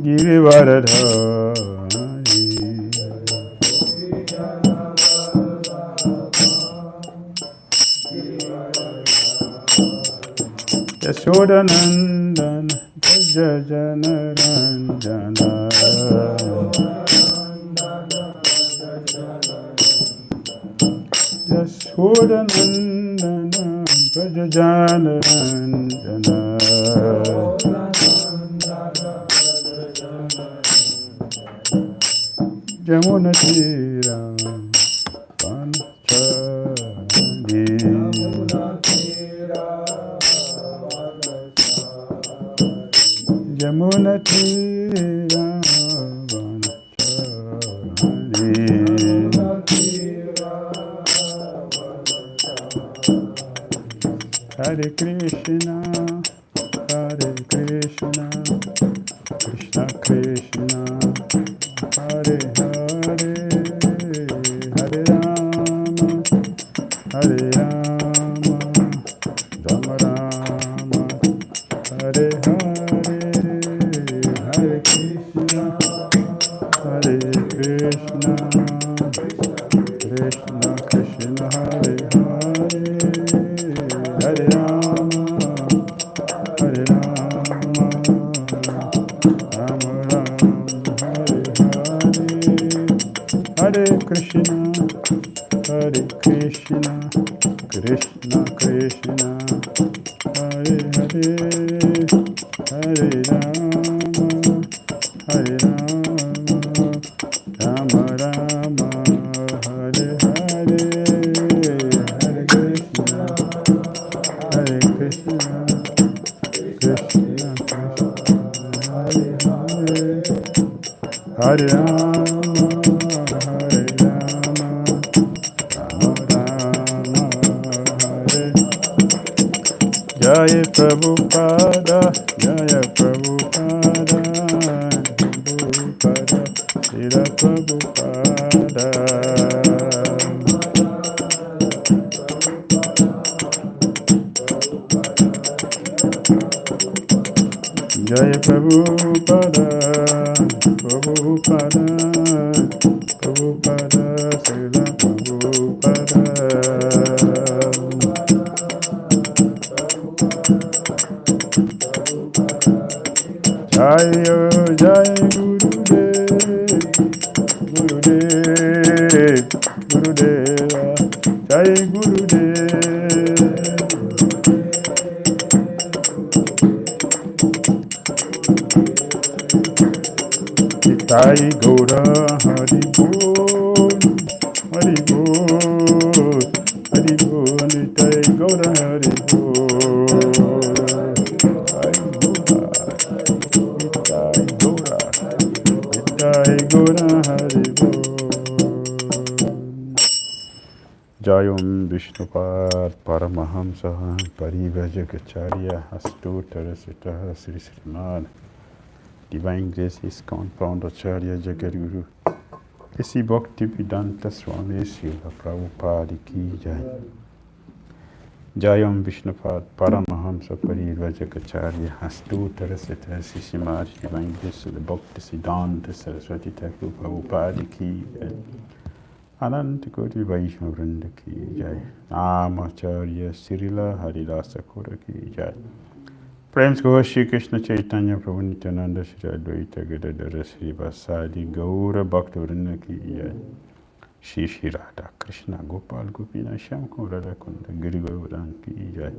Girivaradhari Yashodanandana Jajanaranjana Yashodanandana Jajanaranjana Jamunatira Vanachadi Jamunatira Vanachadi Hare Krishna Krishna Krishna Hare Hare Hare Rama Hare Rama Rama Rama Hare Hare Hare Krishna Krishna Krishna Hare Hare Hare Rama Hare Rama Rama Rama Hare Krishna Krishna Krishna Hare Hare Hare Rama Hare Rama Rama Rama Hare Hare Hare Krishna Krishna Krishna Hare Hare Hare Rama Hare Rama Rama Rama Hare Jaya Prabhupada Jaya Prabhupada Prabhupada Srila Prabhupada Jaya Prabhupada Prabhupada Prabhupada Srila Prabhupada Jaya Jaya Gurudev Gurudeva Jaya Gurudev Nitai Gaura Hari Bol Hari Bol Hari Bol Nitai Gaura Hari Bol Nitai Gaura Hari Bol Jayom Vishnupad Paramahamsaha Parivajagacharya Astotarasitaha Sri Srimad Divine Grace is Compound Acharya Jagadguru Isi Bhakti Vedanta Swami Srila Prabhupada Ki Jai Jayam Vishnupad Paramahamsa Parivajagacharya Astotarasitaha Sri Srimad Divine Grace the Bhakti Siddhanta Saraswati Thakur Prabhupada Ki Jai Ananta Koti Vaishnava Vrinda Ki Jai Namacharya Srila Haridasa Kura Ki Jai Prem Go Shri Krishna Chaitanya Prabhu Nityananda Shri Advaita Gadadhara Shri Vasadi Gaura Bhakta Vrinda Ki Jai Shri Shri Radha Krishna Gopal Gopina Shyam Radha Kunda Giri Govardhan Ki Jai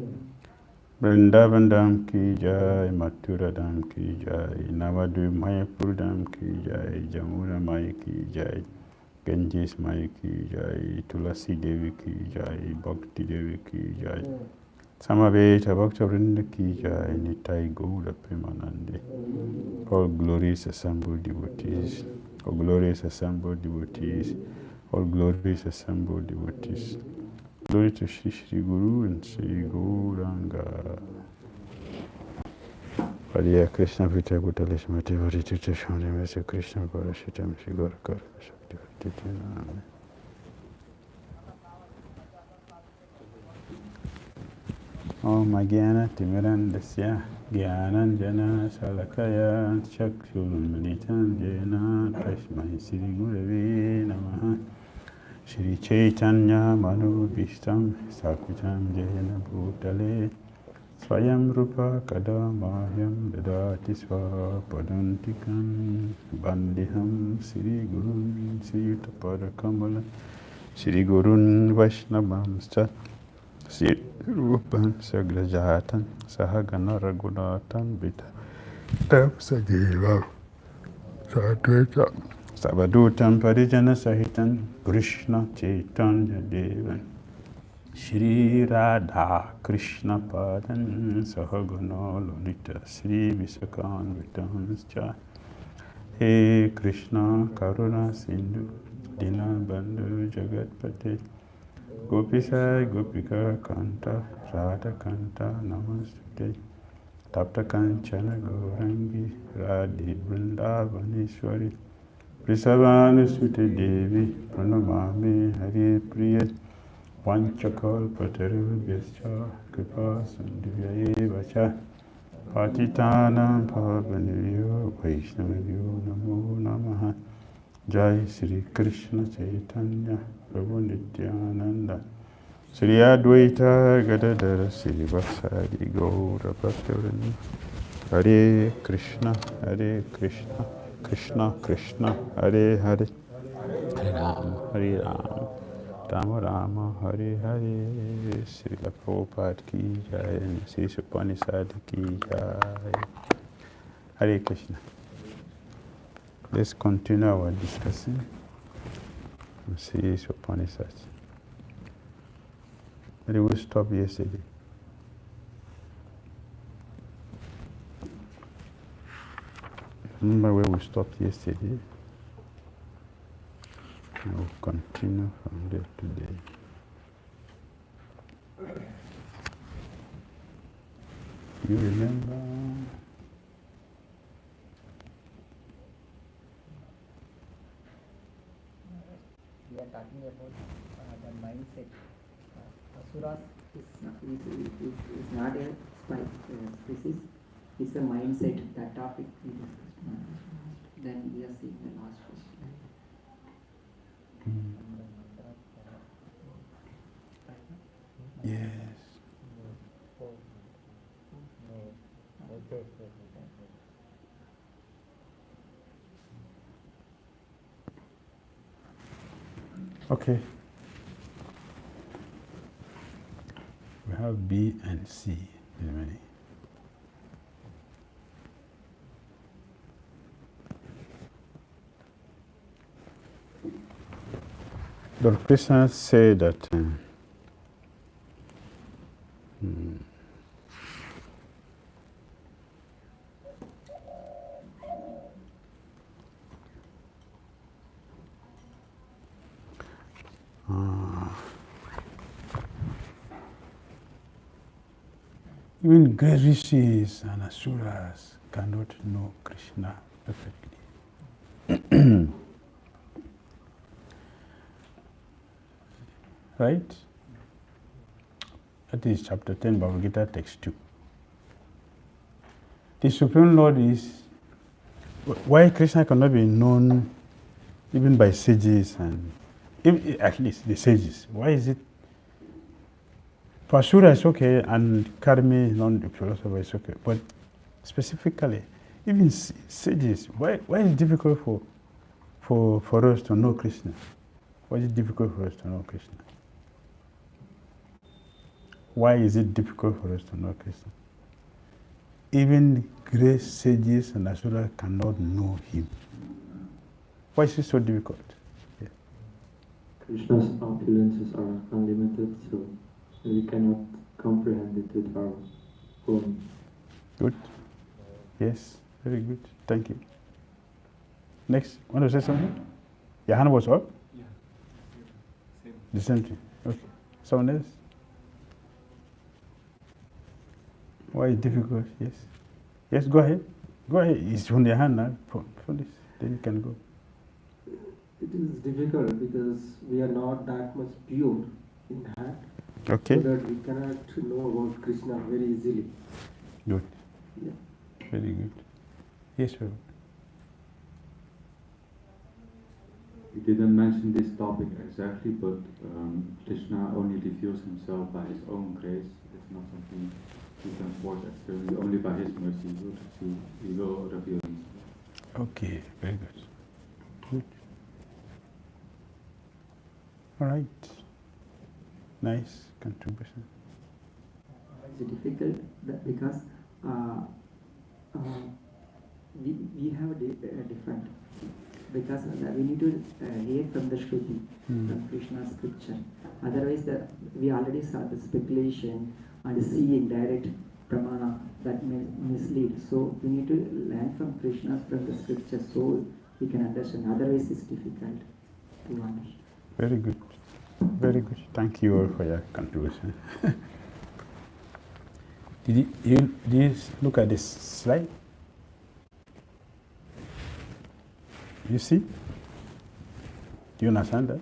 Vrindavan Dham Ki Jai Mathura Dham Ki Jai Navadvip Mayapur Dham Ki Jai Jamuna Mai Ki Jai Ganges Mai Ki Jai Tulasi Devi Ki Jai Bhakti Devi Ki Jai Samaveta Bhakta Vrinda Ki Jai Nitai Gaura Premanande. All glorious assembled devotees, all glorious assembled devotees, all glorious assembled devotees. Glory to Shri Shri Guru and Shri Gauranga. Hare Krishna Vita Bhutale Shmati Varitita Shani Mese Krishna Parashitam Shigora Kara Shakti Vatitana. Om Agyana Timirandasya Gyananjana Salakaya Chakshurumalitan Jena Tasmai Sri Gurave Namaha Shri Chaitanya Manu Bhishtam Sakvitam Jena Bhutale Swayam Rupa Kadamahyam Dadhāti Swapadantikam Bandiham Sri Gurun Sri Utapada Kamala Sri Gurun Vaishnavamscha Sri Rupan Sagrajatan Sahagana Raghunatan Vita Tam Sadeva Sadveta Savadutam Parijana Sahitan Krishna Chaitanya Devan Shri Radha Krishna Padan Sahagana Lalita Sri Visakan Vitanscha He Krishna Karuna Sindhu Dina Bandhu Jagatpate Gopisai Gopika Kanta Radha Kanta Namaste Tapta Kanchana Gaurangi Radhi Vrindavaneshwari Prisavana Sute Devi Pranamami Hari Priya Vanchakal Patarubhyascha Kripa Sandhya Vacha Patitanam Pavanivyo Vaishnavyo Namo Namaha Jai Sri Krishna Chaitanya Prabhu Nityananda Sri Advaita Gadadara Sri Vasadi Gaura Bhaktivinoda Hare Krishna Krishna Krishna Hare Hare Hare Rama Rama Rama Hare Hare Sri Prabhupada Ki Jai Sri Isopanisad Ki Jai Hare Krishna. Let's continue our discussion. See Isopanisad. Where did we stop yesterday? Remember where we stopped yesterday? We'll continue from there today. You remember? We are talking about the mindset. Asuras is not a species, it's a mindset. That topic we discussed. Then we are seeing the last question. Yes. Okay. We have B and C in many. The Krishna say that even great rishis and asuras cannot know Krishna perfectly. Right? That is chapter 10, Bhagavad Gita, text 2. The Supreme Lord is why Krishna cannot be known even by sages and at least the sages. Why is it? For Asura is okay and Karmi, non-philosopher is okay. But specifically, even sages, why is it difficult for us to know Krishna? Why is it difficult for us to know Krishna? Why is it difficult for us to know Krishna? Even great sages and Asura cannot know Him. Why is it so difficult? Yeah. Krishna's opulences are unlimited, so we cannot comprehend it with our own. Good. Yes, very good. Thank you. Next, want to say something? Your hand was up? Yeah. Same. The same thing. Okay. Someone else? Why is it difficult? Yes. Yes, go ahead. Go ahead. It's on your hand now. For this, then you can go. It is difficult because we are not that much pure in that. Okay. So that we cannot know about Krishna very easily. Good. Yeah. Very good. Yes, sir. He didn't mention this topic exactly, but Krishna only reveals himself by his own grace. It's not something you can force externally. Only by his mercy he will reveal himself. Okay, very good. Good. All right. Nice contribution. It's difficult because we have a different, because we need to hear from the Shruti, from Krishna's scripture. Otherwise, we already saw the speculation and seeing direct pramana that may mislead. So we need to learn from Krishna from the scripture so we can understand. Otherwise, it's difficult to understand. Very good. Very good. Thank you all for your contribution. Did you look at this slide? You see? Do you understand that?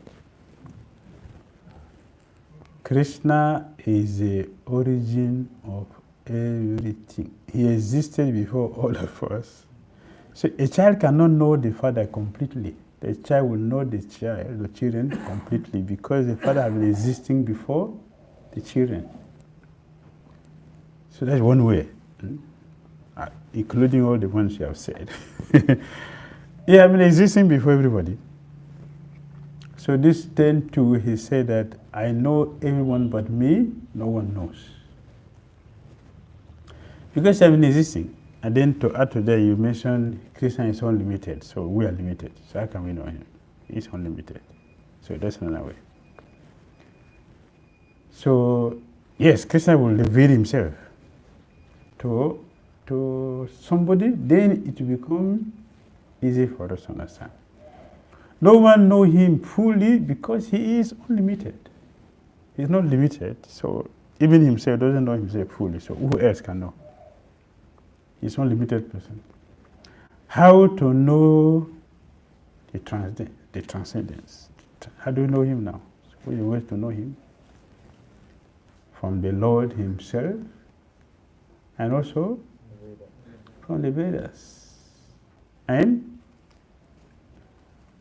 Krishna is the origin of everything. He existed before all of us. So a child cannot know the father completely. The child will know the children completely because the father has been existing before the children. So that's one way, including all the ones you have said. He has been existing before everybody. So this 10:2, he said that I know everyone but me, no one knows. Because he has been existing. And then to add to that, you mentioned Krishna is unlimited, so we are limited. So how can we know him? He's unlimited. So that's another way. So yes, Krishna will reveal himself to somebody, then it will become easy for us to understand. No one knows him fully because he is unlimited. He's not limited, so even himself doesn't know himself fully, so who else can know? He's an unlimited person. How to know the transcendence? How do you know him now? So you want to know him from the Lord himself and also from the Vedas. And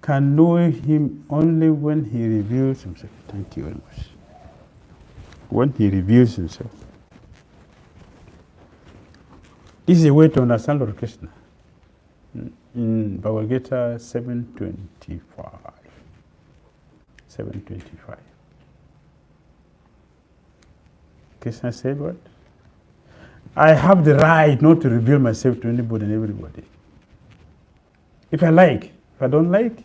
can know him only when he reveals himself. Thank you very much. When he reveals himself. This is a way to understand Lord Krishna. In Bhagavad Gita 7:25. 7:25. Krishna said what? I have the right not to reveal myself to anybody and everybody. If I like, if I don't like,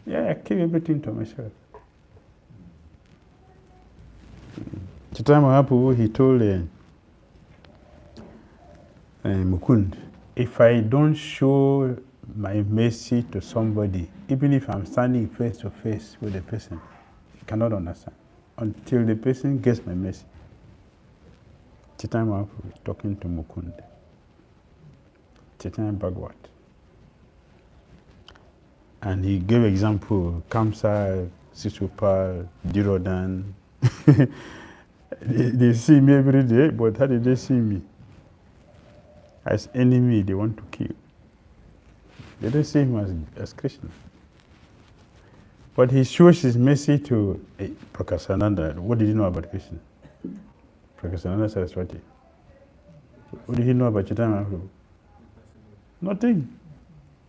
I keep everything to myself. Chaitanya Mahaprabhu, he told Mukund, if I don't show my mercy to somebody, even if I'm standing face to face with the person, he cannot understand until the person gets my mercy. Chaitanya Mahaprabhu is talking to Mukund. Chaitanya Bhagavat. And he gave example, Kamsa, Sisupal, Dirodan. They see me every day, but how did they see me? As enemy they want to kill. They don't see him as Krishna. But he shows his mercy to Prakasananda. What did he know about Krishna? Prakasananda Saraswati. What did he know about Chaitanya Mahaprabhu? Nothing.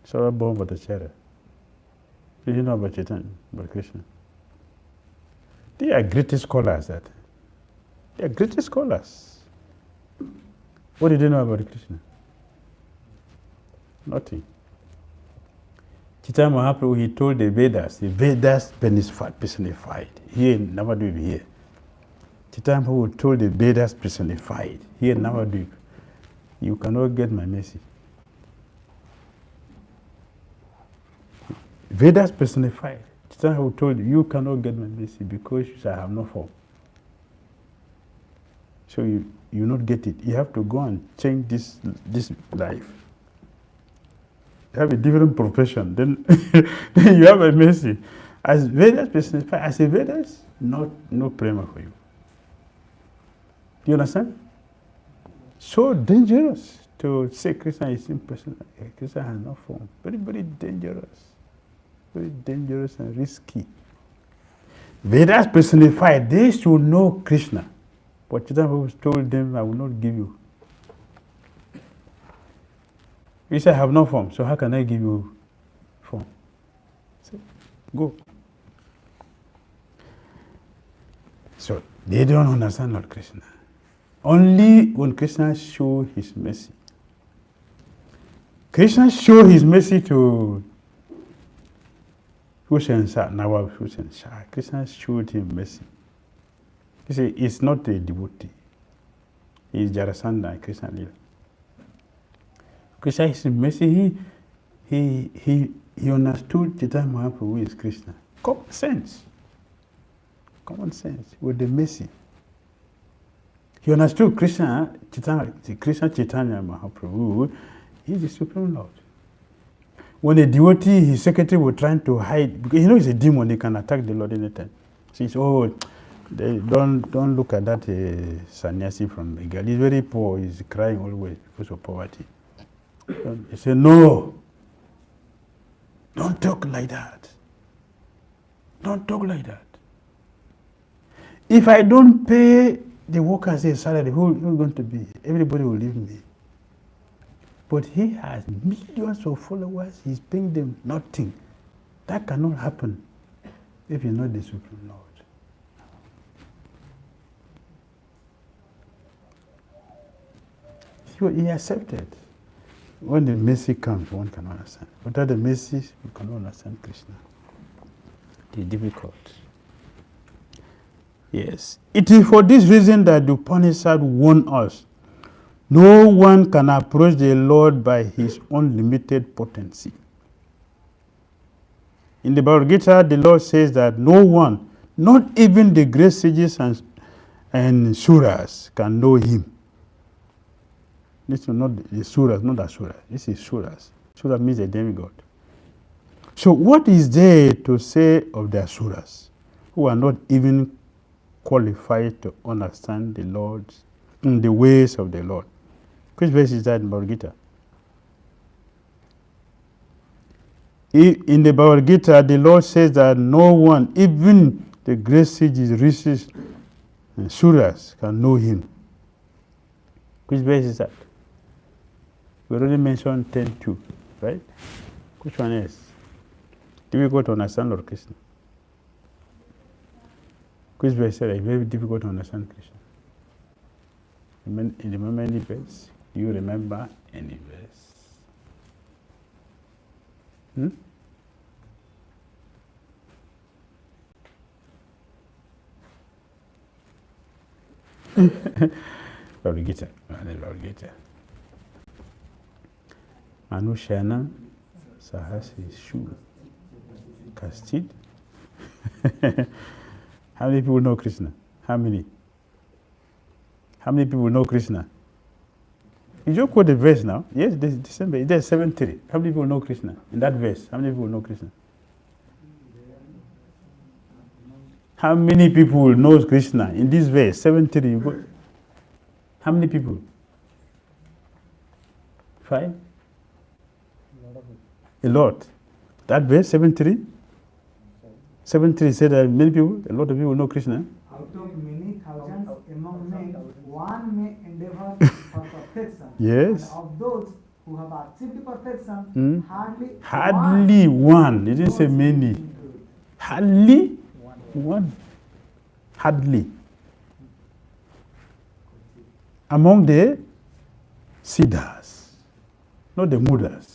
Sarabhama Bhattacharya. What did he know about Chaitanya, about Krishna? They are greatest scholars. They are greatest scholars. What did they know about Krishna? Nothing. Chaitanya Mahaprabhu, he told the Vedas personified. Here, Navadvip here. Chaitanya Mahaprabhu told the Vedas personified. Here, Navadvip. You cannot get my mercy. Vedas personified. Chaitanya Mahaprabhu told you cannot get my mercy because I have no form. So you you will not get it. You have to go and change this life. You have a different profession, then, then you have a mercy. As Vedas specify, as a Vedas, no prema for you. Do you understand? So dangerous to say Krishna is impersonal. Krishna has no form. Very, very dangerous. Very dangerous and risky. Vedas personify, they should know Krishna. But Chaitanya told them, I will not give you. He said, I have no form, so how can I give you form? So, go. So, they don't understand Lord Krishna. Only when Krishna shows his mercy. Krishna showed his mercy to Nawab Hussain Shah. Krishna showed him mercy. He said, it's not a devotee. He is Jarasandha and Krishna Lila. Krishna is mercy. He understood Chaitanya Mahaprabhu is Krishna. Common sense. Common sense with the mercy. He understood Krishna Chaitanya Mahaprabhu is the Supreme Lord. When a devotee, his secretary was trying to hide, because he knows he's a demon, he can attack the Lord anytime. So he says, don't look at that sannyasi from Bengal. He's very poor, he's crying always because of poverty. He said, no, don't talk like that. Don't talk like that. If I don't pay the workers their salary, who is going to be? Everybody will leave me. But he has millions of followers, he's paying them nothing. That cannot happen if he's not the Supreme Lord. So he accepted. When the mercy comes, one cannot understand. Without the mercy, we cannot understand Krishna. It is difficult. Yes. It is for this reason that the Upanishad warn us. No one can approach the Lord by his own limited potency. In the Bhagavad Gita, the Lord says that no one, not even the great sages and suras, can know him. This is not the suras, not asura. This is suras. Sura means a demigod. So what is there to say of the asuras, who are not even qualified to understand the Lord, in the ways of the Lord? Which verse is that in Bhagavad Gita? In the Bhagavad Gita, the Lord says that no one, even the great sages, rishis, and suras, can know him. Which verse is that? We already mentioned 10:2, right? Which one is? Difficult to understand Lord Krishna. Which verse said it's very difficult to understand Krishna? You remember any verse? Do you remember any verse? Bhagavad Gita. Bhagavad Gita. Manushyanam sahasrishu kastid. How many people know Krishna? How many? How many people know Krishna? You just quote the verse now. Yes, there's 7:3. How many people know Krishna? In that verse, how many people know Krishna? How many people knows Krishna? In this verse, 7:3, you go. How many people? 5? A lot. That verse, 7:3? 7:3 said that many people, a lot of people know Krishna. Out of many thousands among men, one may endeavor for perfection. Yes. And of those who have achieved perfection, hardly one. He didn't say many. Hardly one. Hardly. Among the siddhas, not the mudas.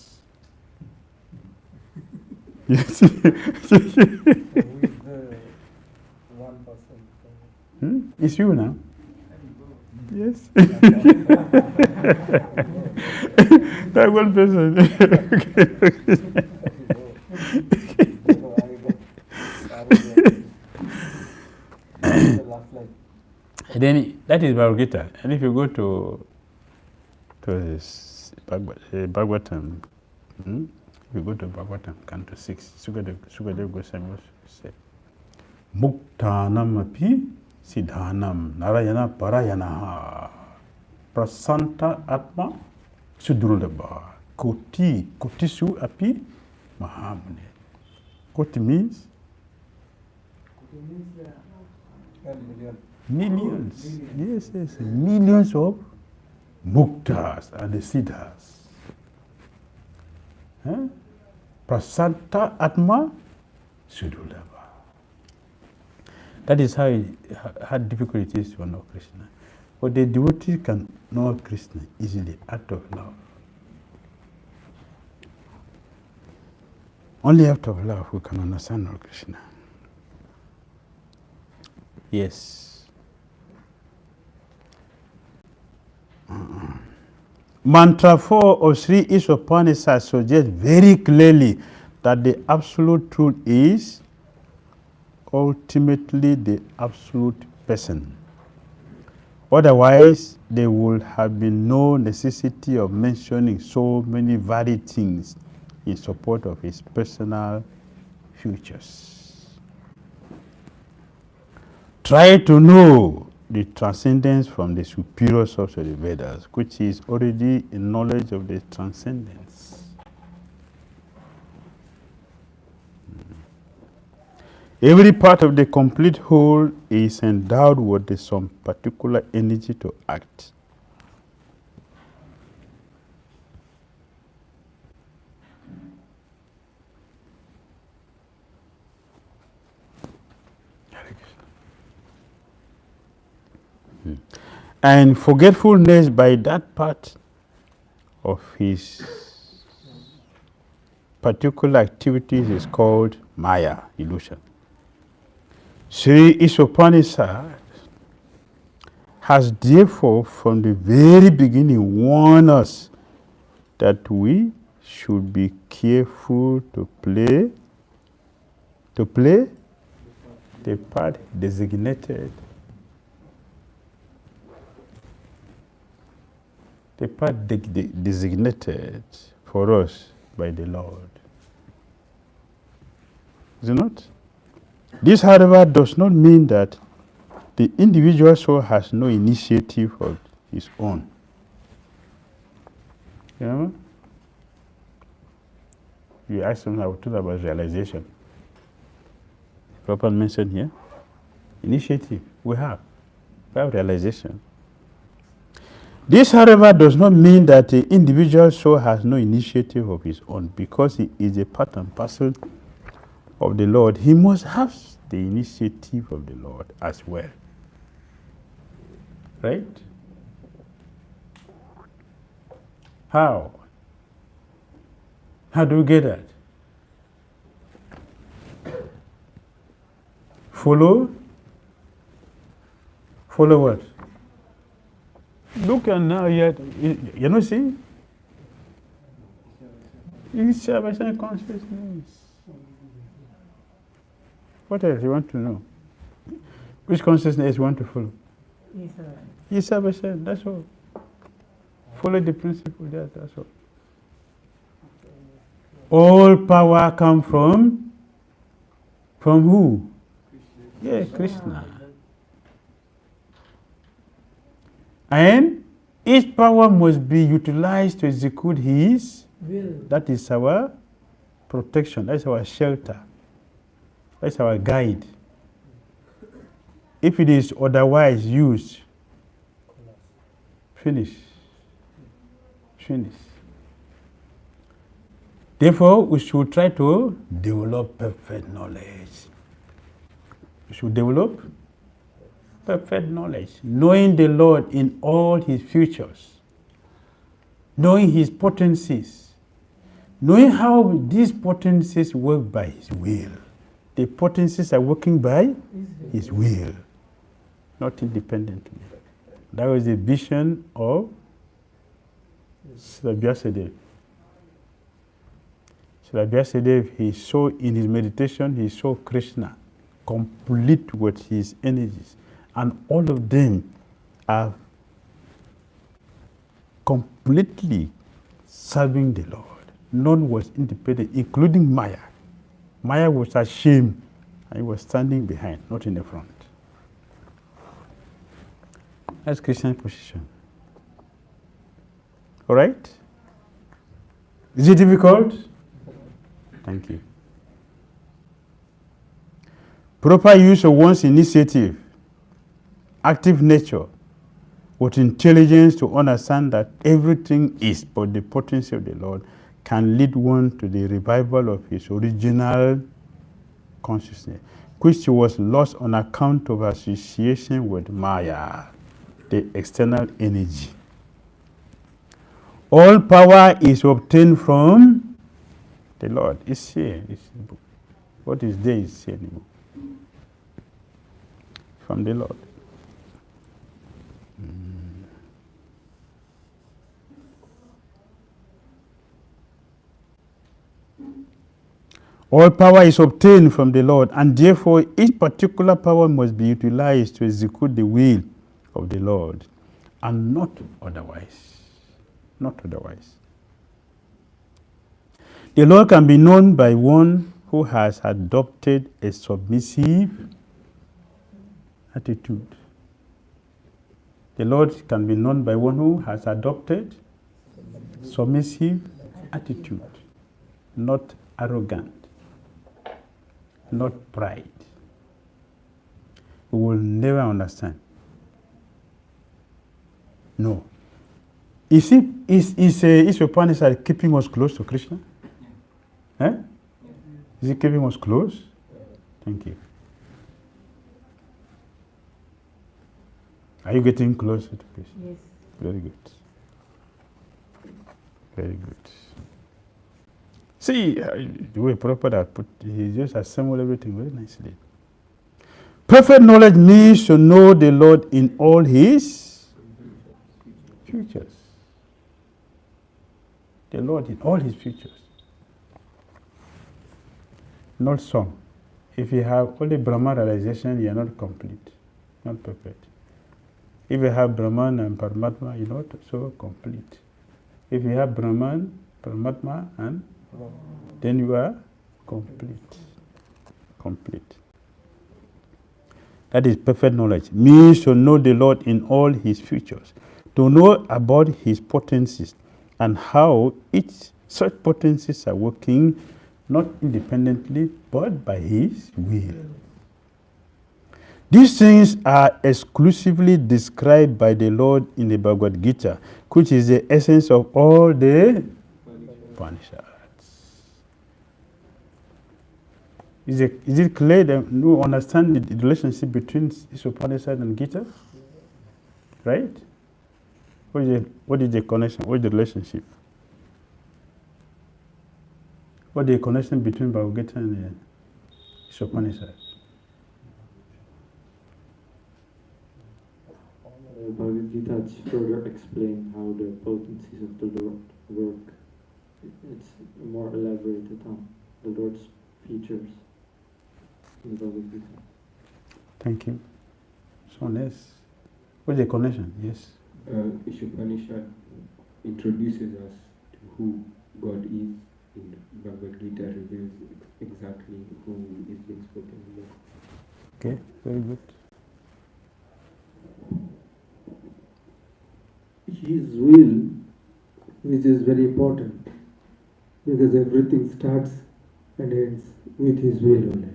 Yes. Who is the 1%? It's you now. Yes. That one person. then that is Bhagavad Gita. And if you go to this Bhagavatam, if you go to Bhagavatam, Canto 6, Sukadeva Goswami said, Muktanam api siddhanam narayana parayanaha prasanta atma sudrulabha kotisu api mahamune. Koti means? Millions. Yes, millions of muktas and the siddhas. Prasanta atma sudrulabha. That is how difficult it is to know Krishna. But the devotee can know Krishna easily out of love. Only out of love we can understand Lord Krishna. Yes. Mantra 4 of Sri Isopanisad suggests very clearly that the absolute truth is ultimately the absolute person. Otherwise, there would have been no necessity of mentioning so many varied things in support of his personal futures. Try to know the transcendence from the superior source of the Vedas, which is already a knowledge of the transcendence. Every part of the complete whole is endowed with some particular energy to act. And forgetfulness by that part of his particular activities is called Maya, illusion. Sri Isopanisad has therefore from the very beginning warned us that we should be careful to play the part designated designated for us by the Lord. Is it not? This, however, does not mean that the individual soul has no initiative of his own. You know? You asked something about realization. Prabhupada mentioned here. Initiative. We have realization. This, however, does not mean that the individual soul has no initiative of his own, because he is a part and parcel of the Lord. He must have the initiative of the Lord as well. Right? How? How do we get that? Follow? Follow what? Look at now, you know, see? It's salvation consciousness. What else you want to know? Which consciousness you want to follow? Yes, salvation, that's all. Follow the principle there, that's all. All power comes from who? Yeah, Krishna. And each power must be utilized to execute his will. That is our protection, that's our shelter, that's our guide. If it is otherwise used, finish. Therefore, we should try to develop perfect knowledge. We should develop perfect knowledge, knowing the Lord in all his futures, knowing his potencies, knowing how these potencies work by his will. The potencies are working by his will, not independently. That was the vision of Srila Vyasadeva. Srila Vyasadeva, he saw in his meditation, he saw Krishna complete with his energies. And all of them are completely serving the Lord. None was independent, including Maya. Maya was ashamed. He was standing behind, not in the front. That's Christian position. All right? Is it difficult? Thank you. Proper use of one's initiative, active nature, with intelligence to understand that everything is but the potency of the Lord can lead one to the revival of his original consciousness, which was lost on account of association with Maya, the external energy. All power is obtained from the Lord. It's here. It's in the book. What is there is here in the book. From the Lord. All power is obtained from the Lord, and therefore each particular power must be utilized to execute the will of the Lord, and not otherwise. Not otherwise. The Lord can be known by one who has adopted a submissive attitude. The Lord can be known by one who has adopted submissive attitude, not arrogant, not pride. We will never understand. No. Is Isopanisad keeping us close to Krishna? Eh? Is it keeping us close? Thank you. Are you getting closer to Krishna? Yes. Very good. Very good. See, the way Prabhupada put, he just assembled everything very nicely. Perfect knowledge means to know the Lord in all his features. The Lord in all his features. Not some. If you have only Brahman realization, you are not complete, not perfect. If you have Brahman and Paramatma, you are not so complete. If you have Brahman, Paramatma, and then you are complete. Complete. That is perfect knowledge. Means to know the Lord in all his features. To know about his potencies and how each such potencies are working not independently but by his will. These things are exclusively described by the Lord in the Bhagavad Gita, which is the essence of all the Upanishads. Is it clear that you understand the relationship between Isopanisad and Gita? Right? What is the connection? What is the relationship? What is the connection between Bhagavad Gita and Isopanisad? Bhagavad Gita further explain how the potencies of the Lord work. It's more elaborated on the Lord's features in the Bhagavad Gita. Thank you. Someone else? What's the connection? Yes. Isopanisad introduces us to who God is. In the Bhagavad Gita reveals exactly who is being spoken about. Okay, very good. His will, which is very important, because everything starts and ends with his will only.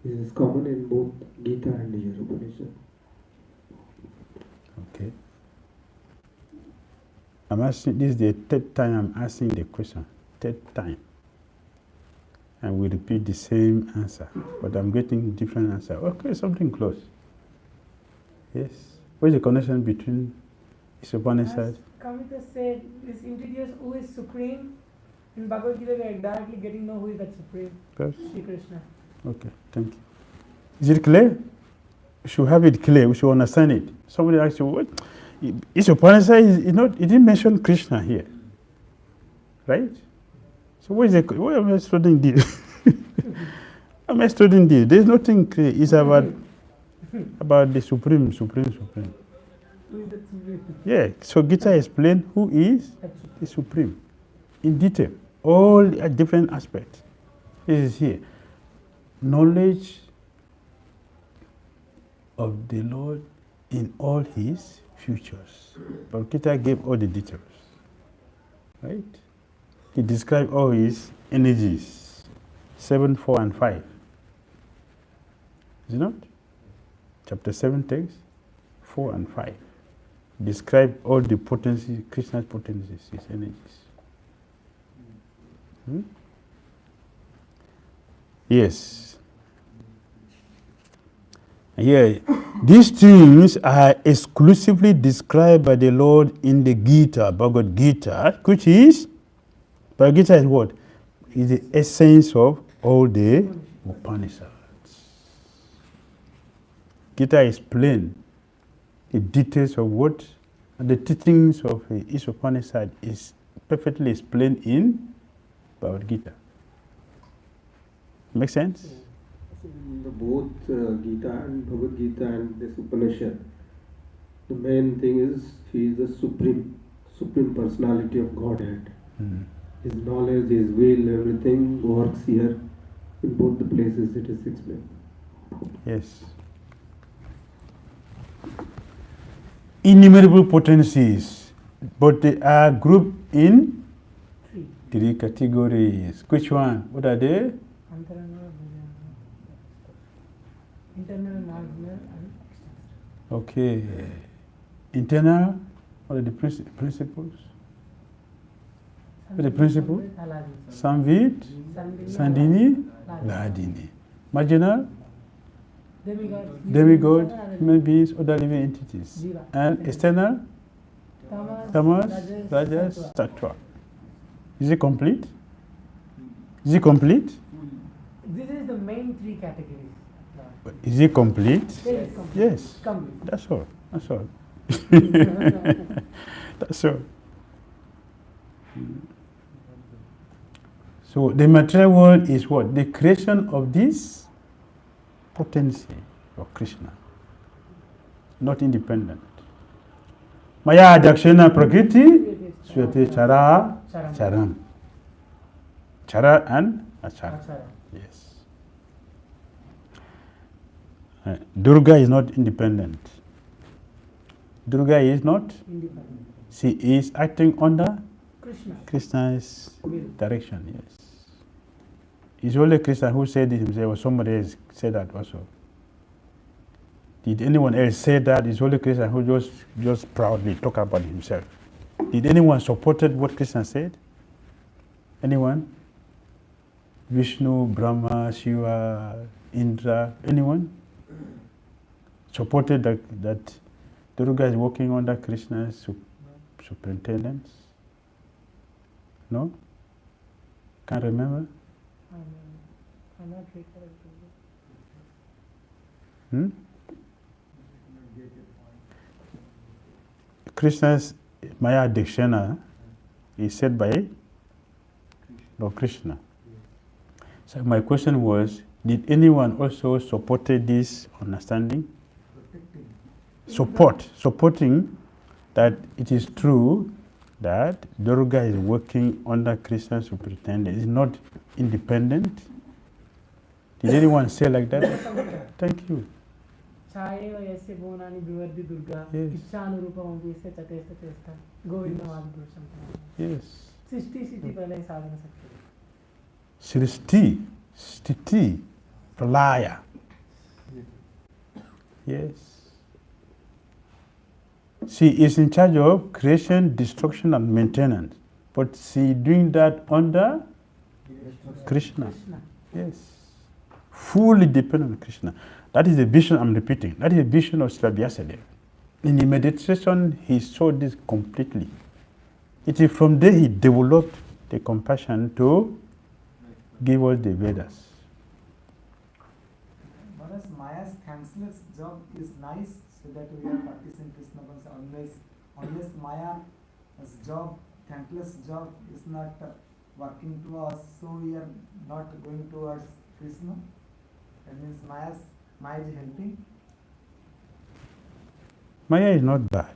This is common in both Gita and the Upanishad. Okay. I'm asking, this is the third time I'm asking the question. Third time. And we repeat the same answer, but I'm getting different answer. Okay, something close. Yes. What's the connection between Isopanisad? As Kavita said, this introduces who is supreme. In Bhagavad Gita, we are directly getting to know who is that supreme. Perhaps? Sri Krishna. Okay, thank you. Is it clear? We should have it clear. We should understand it. Somebody asked you, what? Isopanisad is not, it didn't mention Krishna here. Right? So what am I studying this? Am I studying this? There's nothing clear. It's about about the supreme. Who is that supreme? Yeah, so Gita explains who is the supreme in detail, all different aspects. This is here. Knowledge of the Lord in all his features. But Gita gave all the details. Right? He described all his energies, 7, 4, and 5. Is it not? Chapter 7 text, 4 and 5. Describe all the potencies, Krishna's potencies, his energies. Yes. Here, these things are exclusively described by the Lord in the Gita, Bhagavad Gita, which is, Bhagavad Gita is what? Is the essence of all the Upanishads. Gita explains the details of what, and the teachings of Isopanisad is perfectly explained in Bhagavad Gita. Make sense? In the both Gita and Bhagavad Gita and this Upanishad, the main thing is he is the supreme personality of Godhead. His knowledge, his will, everything works here in both the places it is explained. Yes. Innumerable potencies, but they are grouped in three categories. Which one? What are they? Internal, marginal, and external. Okay. Internal, what are the principles? What are the principles? Samvit, Sandini, Ladini. Marginal, demigods, human beings, other living entities. And external, tamas, rajas, sattva. Is it complete? Is it complete? This is the main three categories. Is it complete? Yes. Yes. That's all. That's all. That's all. So the material world is what? The creation of this potency of Krishna. Not independent. Maya dakshina prakriti swate chara charam. Chara and achara. Yes. Durga is not independent. Durga is not Independent. She is acting under Krishna. Krishna's direction, yes. It's only Krishna who said it himself, or somebody else said that also. Did anyone else say that? It's only Krishna who just proudly talk about himself. Did anyone supported what Krishna said? Anyone? Vishnu, Brahma, Shiva, Indra, anyone? Supported that Durga is working under Krishna's superintendence? No? Can't remember? I'm not recalling. Krishna's Maya Dakshina is said by Lord Krishna. So my question was, did anyone also support this understanding? Supporting that it is true that Durga is working under Krishna's superintendence, is not independent. Did anyone say like that? Thank you. Yes. Yes. Srishti, Sthiti, Pralaya. Yes. She is in charge of creation, destruction, and maintenance. But she doing that under Krishna. Yes. Fully dependent on Krishna. That is the vision I'm repeating. That is the vision of Srila Vyasadeva. In the meditation, he saw this completely. It is from there he developed the compassion to give us the Vedas. Whereas Maya's thankless job is nice, so that we are practicing Krishna consciousness. Unless Maya's job, thankless job, is not working to us, so we are not going towards Krishna. That means Maya is helping. Maya is not bad.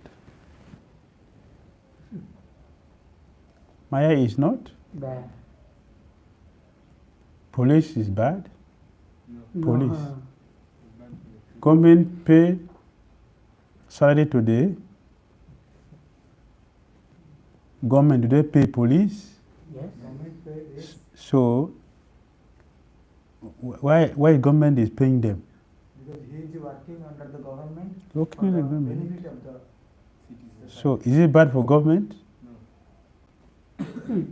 Maya is not. Bad. Police is bad. Police. No. Government pay salary to the government. Do they pay police? Yes. Government pay, yes, So why government is paying them? because he is working under the government Okay, for the the government. benefit of the citizens. So is it bad for government?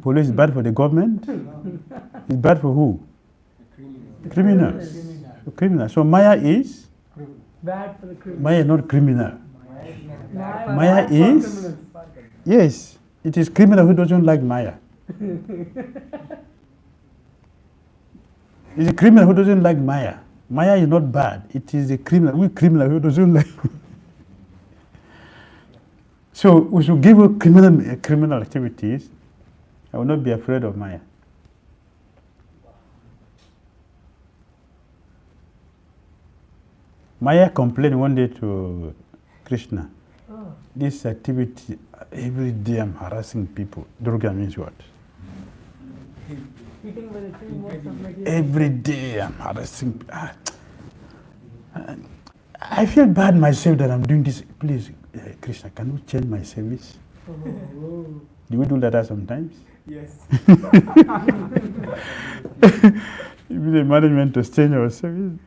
Police is bad for the government? No, It's bad for who? Criminals. criminal. Criminal. So Maya is Bad for the criminal. Maya is not criminal. Maya is not Maya, bad. Maya bad for is- criminals. Yes, it is criminal who doesn't like Maya. It's a criminal who doesn't like Maya. Maya is not bad. It is a criminal. We criminal who doesn't like. So we should give up criminal activities. I will not be afraid of Maya. Maya complained one day to Krishna. Oh. This activity, every day I'm harassing people. Durga means what? Eating by the tree, more stuff like this. Every day I'm harassing. I feel bad myself that I'm doing this. Please, Krishna, can you change my service? Oh. Do we do that sometimes? Yes. Maybe the management to change our service.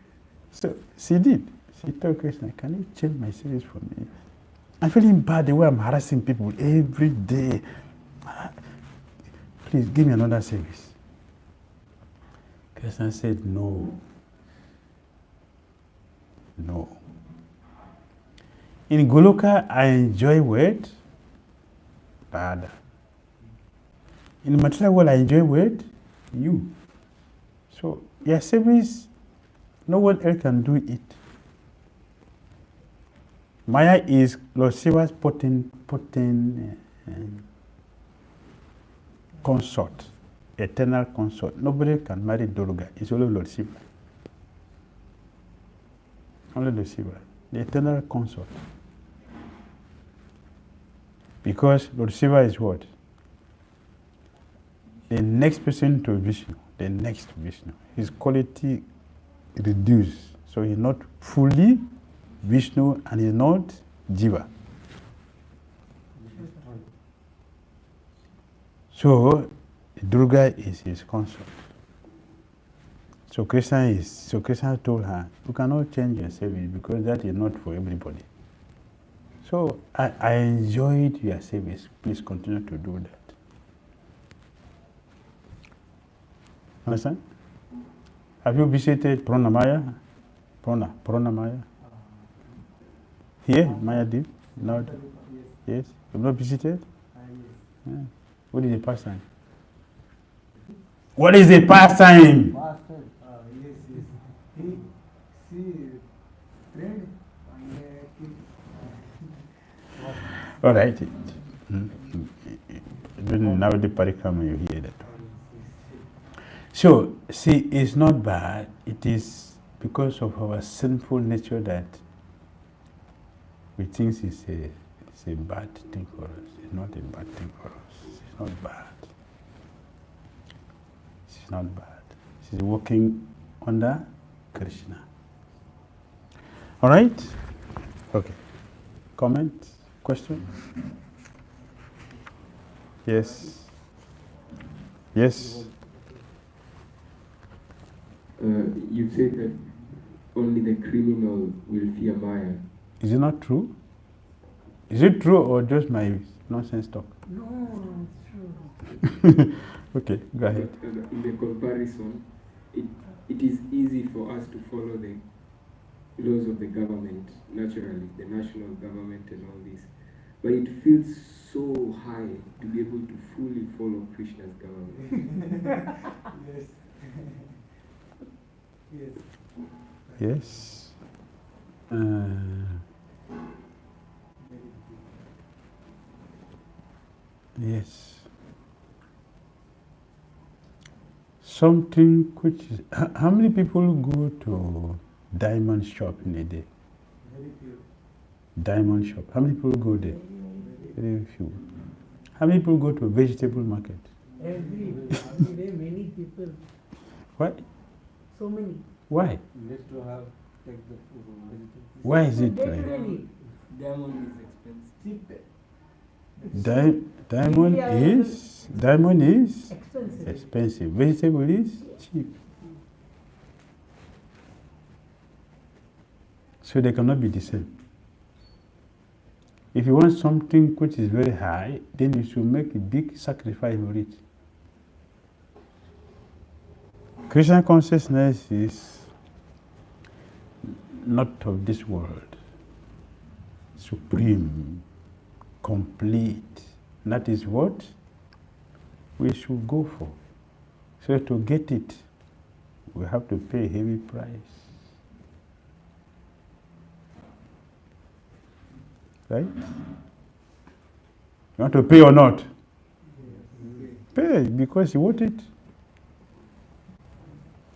So she did. She told Krishna, can you change my service for me? I'm feeling bad the way I'm harassing people every day. Please give me another service. Krishna said, no. No. In Goloka, I enjoy what? Radha. In material world, I enjoy what? You. So, your service, no one else can do it. Maya is Lord Shiva's potent consort, eternal consort. Nobody can marry Durga. It's only Lord Shiva. Only Lord Shiva, the eternal consort. Because Lord Shiva is what? The next person to Vishnu, the next to Vishnu. His quality reduced. So he's not fully Vishnu and he's not Jiva. So Durga is his consort. So Krishna told her, you cannot change your service because that is not for everybody. So I enjoyed your service. Please continue to do that. Understand? Have you visited Pranamaya? Pranamaya? Here, Maya did? No. Yes. Yes? You have not visited? Yes. Yeah. What is the pastime? What is the pastime? Master, yes, yes. She trained and All right. Now the parikama, you hear that. So, see, it's not bad. It is because of our sinful nature that we think it's a bad thing for us. It's not a bad thing for us. It's not bad. It's not bad. She's working under Krishna. All right? Okay. Comment? Question? Yes. Yes. You say that only the criminal will fear Maya. Is it not true? Is it true or just my nonsense talk? No, it's true. Okay, go ahead. In the comparison, it is easy for us to follow the laws of the government, naturally, the national government and all this. But it feels so high to be able to fully follow Krishna's government. yes. Yes. Yes. Yes. Something which is. How many people go to diamond shop in a day? Very few. diamond shop. How many people go there? Very few. How many people go to a vegetable market? Every day, many people. Why? So many. Why? Just to have take the vegetable. Why is it Day like to day need. Diamond is expensive. Cheap. diamond is Expensive. expensive. Vegetable is cheap. So they cannot be the same. If you want something which is very high, then you should make a big sacrifice for it. Krishna consciousness is not of this world. Supreme, complete. And that is what we should go for. So to get it, we have to pay a heavy price. Right? You want to pay or not? Pay, because you want it.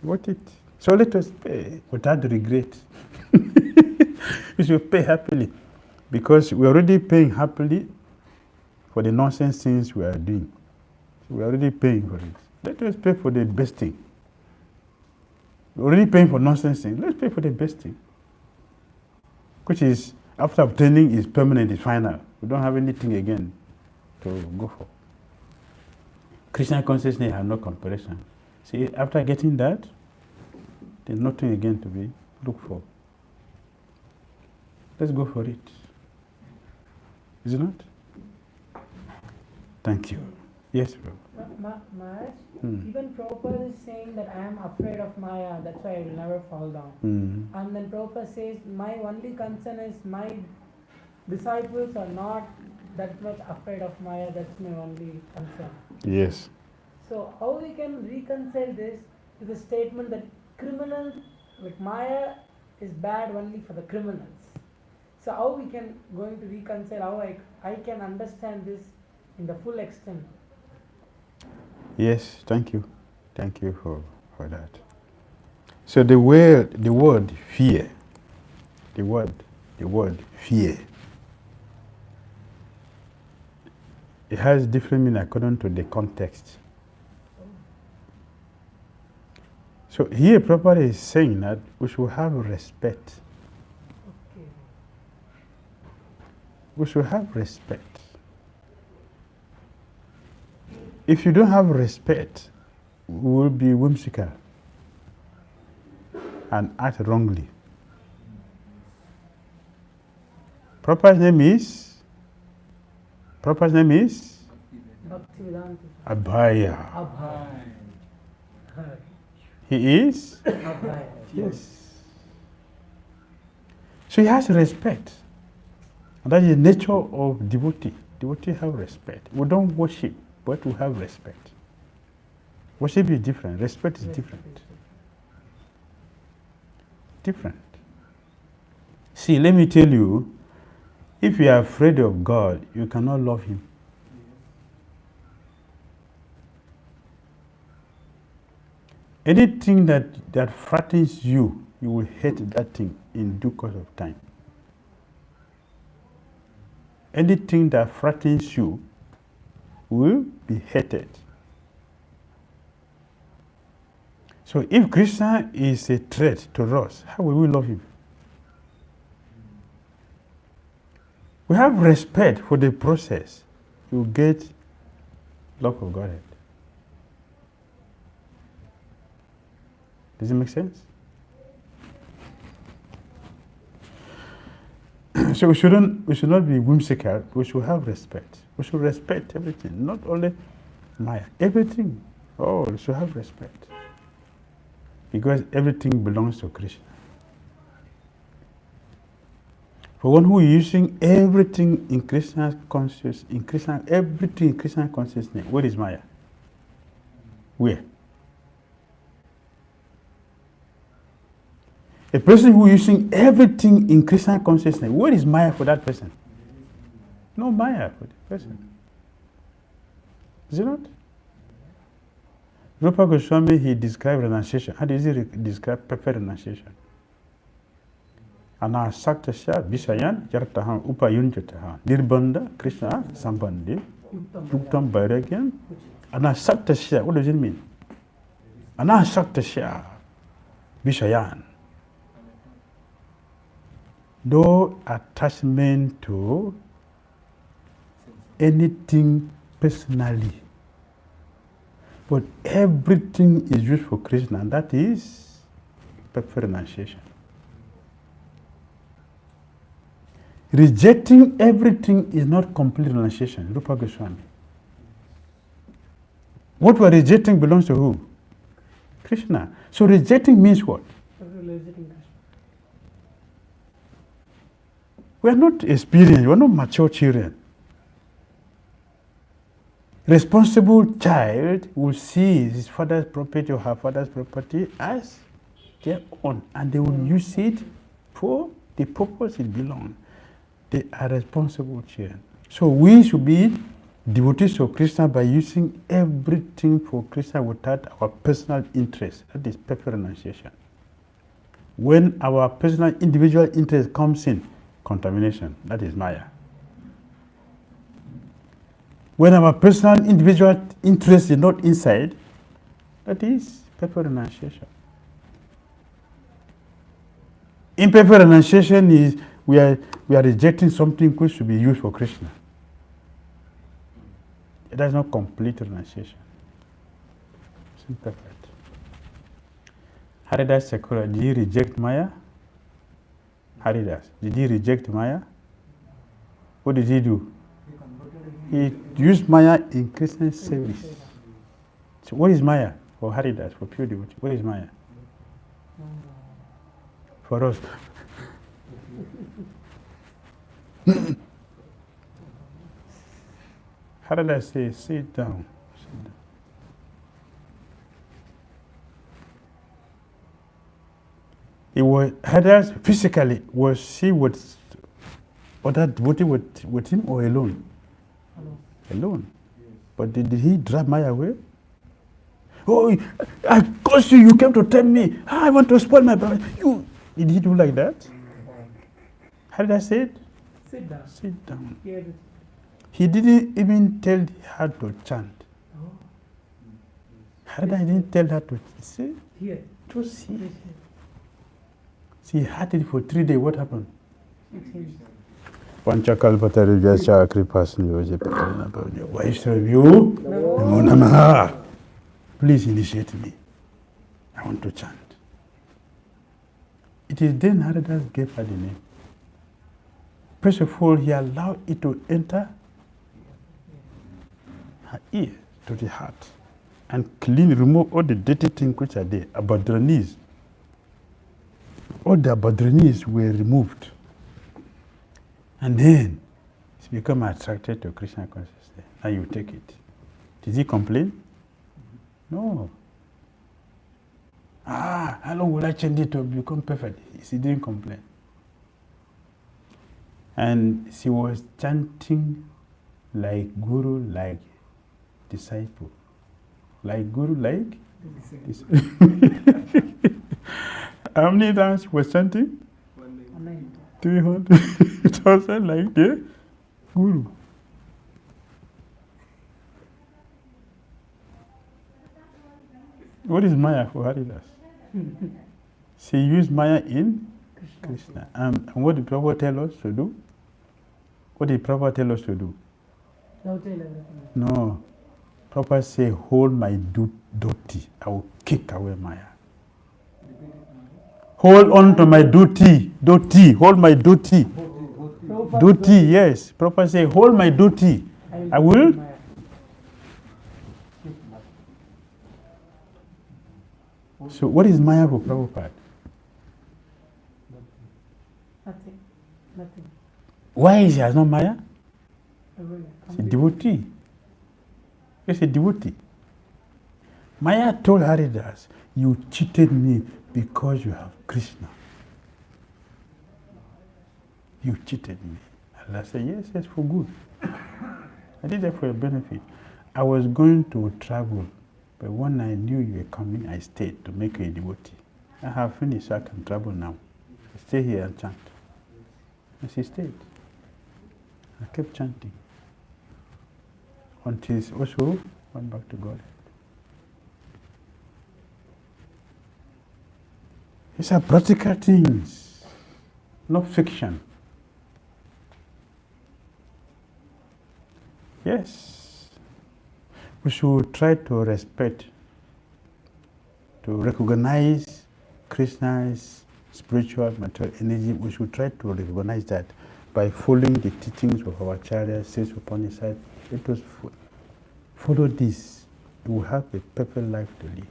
You want it. So let us pay without regret. We should pay happily. Because we're already paying happily for the nonsense things we are doing. So we're already paying for it. Let us pay for the best thing. We're already paying for nonsense things. Let's pay for the best thing. Which is, after obtaining, is permanent, is final. We don't have anything again to go for. Krishna consciousness has no comparison. See, after getting that, there's nothing again to be looked for. Let's go for it. Is it not? Thank you. Yes, bro. Maharaj, even Prabhupada is saying that I am afraid of Maya, that's why I will never fall down. And then Prabhupada says, my only concern is my disciples are not that much afraid of Maya, that's my only concern. Yes. So how we can reconcile this to the statement that criminals, like Maya is bad only for the criminals. So how we can going to reconcile, how I can understand this in the full extent. Yes, thank you. Thank you for that. So the word fear, the word fear, it has different meaning according to the context. So here Prabhupada is saying that we should have respect. Okay. We should have respect. If you don't have respect, we will be whimsical and act wrongly. Prabhupada's name is Bhakti Vedanta. Abhaya. Abhay. He is? Abhay. Yes. So he has respect. And that is the nature of devotee. Devotee have respect. We don't worship, but we have respect. Worship is different. Respect is different. Different. See, let me tell you, if you are afraid of God, you cannot love Him. Anything that frightens you, you will hate that thing in due course of time. Anything that frightens you will be hated. So if Krishna is a threat to us, how will we love Him? We have respect for the process. You get love of Godhead. Does it make sense? So we should not be whimsical. We should have respect. We should respect everything, not only Maya. Everything. Oh, we should have respect. Because everything belongs to Krishna. For one who is using everything in Krishna's consciousness, everything in Krishna's consciousness, where is Maya? Where? A person who is using everything in Krishna's consciousness, where is Maya for that person? No Maya for the person. Is it not? Rupa Goswami, he described renunciation. How does he describe perfect renunciation? Anasaktasya visayan yartahan upayunjataha. Nirbandha Krishna sambandhi. Yuktam vairagyan. Anasaktasya, what does it mean? Anasaktasya visayan. No attachment to anything personally. But everything is used for Krishna, and that is perfect renunciation. Rejecting everything is not complete renunciation. Rupa Goswami. What we are rejecting belongs to who? Krishna. So rejecting means what? We are not experienced, we are not mature children. Responsible child will see his father's property or her father's property as their own, and they will use it for the purpose it belongs. They are responsible children. So we should be devotees of Krishna by using everything for Krishna without our personal interest. That is perfect renunciation. When our personal individual interest comes in, contamination, that is Maya. When our personal individual interest is not inside, that is perfect renunciation. Imperfect renunciation is we are rejecting something which should be used for Krishna. That is not complete renunciation. It's imperfect. Haridas Sakura, did he reject Maya? Haridas, did he reject Maya? What did he do? He used Maya in Krishna's service. So what is Maya for Haridas, for pure devotee? What is Maya? For us. Haridas says, sit down. Sit down. It was Haridas physically, was she with other devotee with him or alone? Alone. But did he drive Maya away? Oh, I caused you, you came to tell me, I want to spoil my brother. Did he do like that? Haridas said, sit down. Sit down. Yes. He didn't even tell her to chant. Oh. Haridas didn't tell her to say, Here. just here. She had it for 3 days. What happened? Panchakalpatarubhyascha kripasnyoje parinabhavya Vaishravyo Namo Namaha. Please initiate me. I want to chant. It is then Haridas gave her the name. First of all, he allowed it to enter her ear to the heart and remove all the dirty things which are there, abodhrani's. All the abodhrani's were removed. And then she became attracted to Krishna consciousness. Now you take it. Did he complain? No. How long will I change it to become perfect? She didn't complain. And she was chanting like guru, like disciple. Like guru, like disciple. How many times she was chanting? 300,000 like the guru. What is Maya for Haridas? She used Maya in Krishna. And what did Prabhupada tell us to do? What did Prabhupada tell us to do? No. Prabhupada say, hold my dhāvato. I will kick away Maya. Hold on to my dhāvato. Hold my dhāvato. Dhāvato, yes. Prabhupada say, hold my dhāvato. I will. So what is Maya for Prabhupada? Nothing. Why is she not Maya? She's a devotee. It's a devotee. Maya told Haridas, you cheated me because you have Krishna. You cheated me. And I said, yes, for good. I did that for your benefit. I was going to travel, but when I knew you were coming, I stayed to make you a devotee. I have finished, so I can travel now. Stay here and chant. And she stayed. I kept chanting until Osho went back to God. These are practical things, not fiction. Yes, we should try to respect, to recognize Krishna's spiritual material energy. We should try to recognize that by following the teachings of our Acharya, says Upanishad. Let us follow this. We will have a perfect life to live.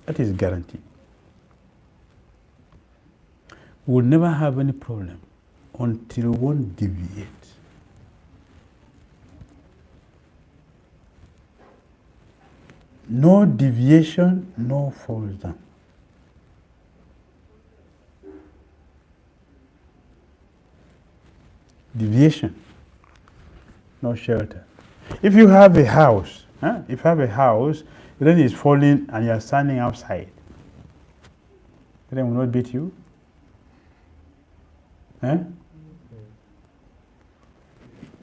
That is guaranteed. We will never have any problem until one deviates. No deviation, no falls down. Deviation, no shelter. If you have a house, rain is falling and you are standing outside, rain will not beat you.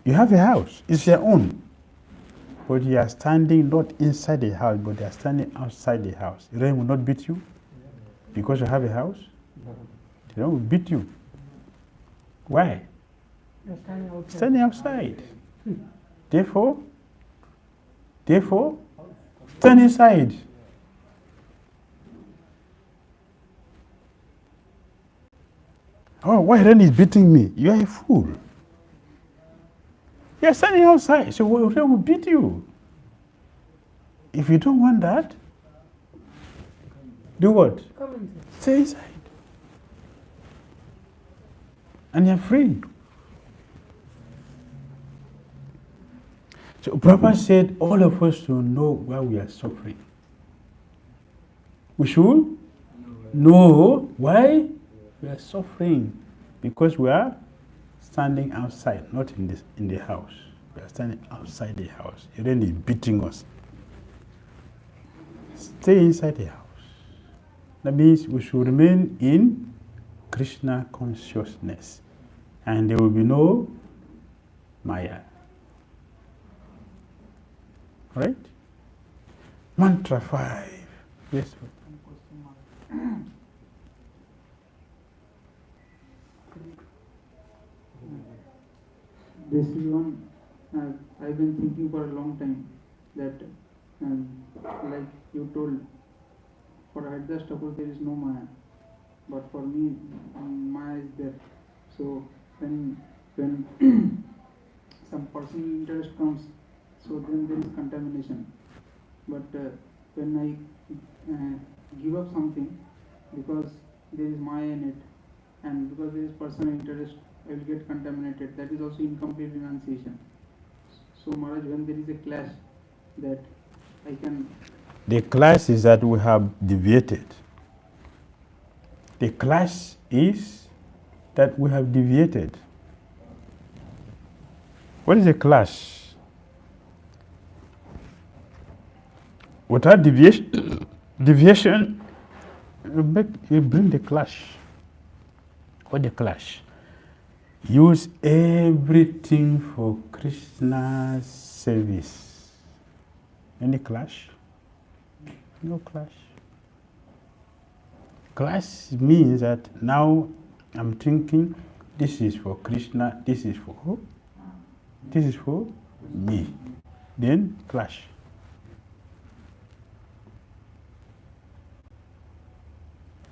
You have a house, it's your own. But you are standing not inside the house, but you are standing outside the house. Rain will not beat you because you have a house. Rain will beat you. Why? You're standing outside. Standing outside. Therefore, stand inside. Oh, why rain is beating me? You are a fool. You are standing outside, so rain will beat you. If you don't want that, do what? Come inside. Stay inside. And you're free. So Prabhupada said all of us should know why we are suffering. We should know why we are suffering. Because we are standing outside, not in the house. We are standing outside the house. It rain is beating us. Stay inside the house. That means we should remain in Krishna consciousness. And there will be no Maya. Right? Mantra 5. Yes, sir. This is one I've been thinking for a long time, that like you told, for Haddas Thakur there is no Maya, but for me Maya is there. So when some personal interest comes, so then there is contamination. But when I give up something because there is Maya in it, and because there is personal interest, I will get contaminated. That is also incomplete renunciation. So Maharaj, when there is a clash, that I can... The clash is that we have deviated. The clash is that we have deviated. What is a clash? Without deviation, you bring the clash. What the clash? Use everything for Krishna's service. Any clash? No clash. Clash means that now I'm thinking this is for Krishna, this is for who? This is for me. Then clash.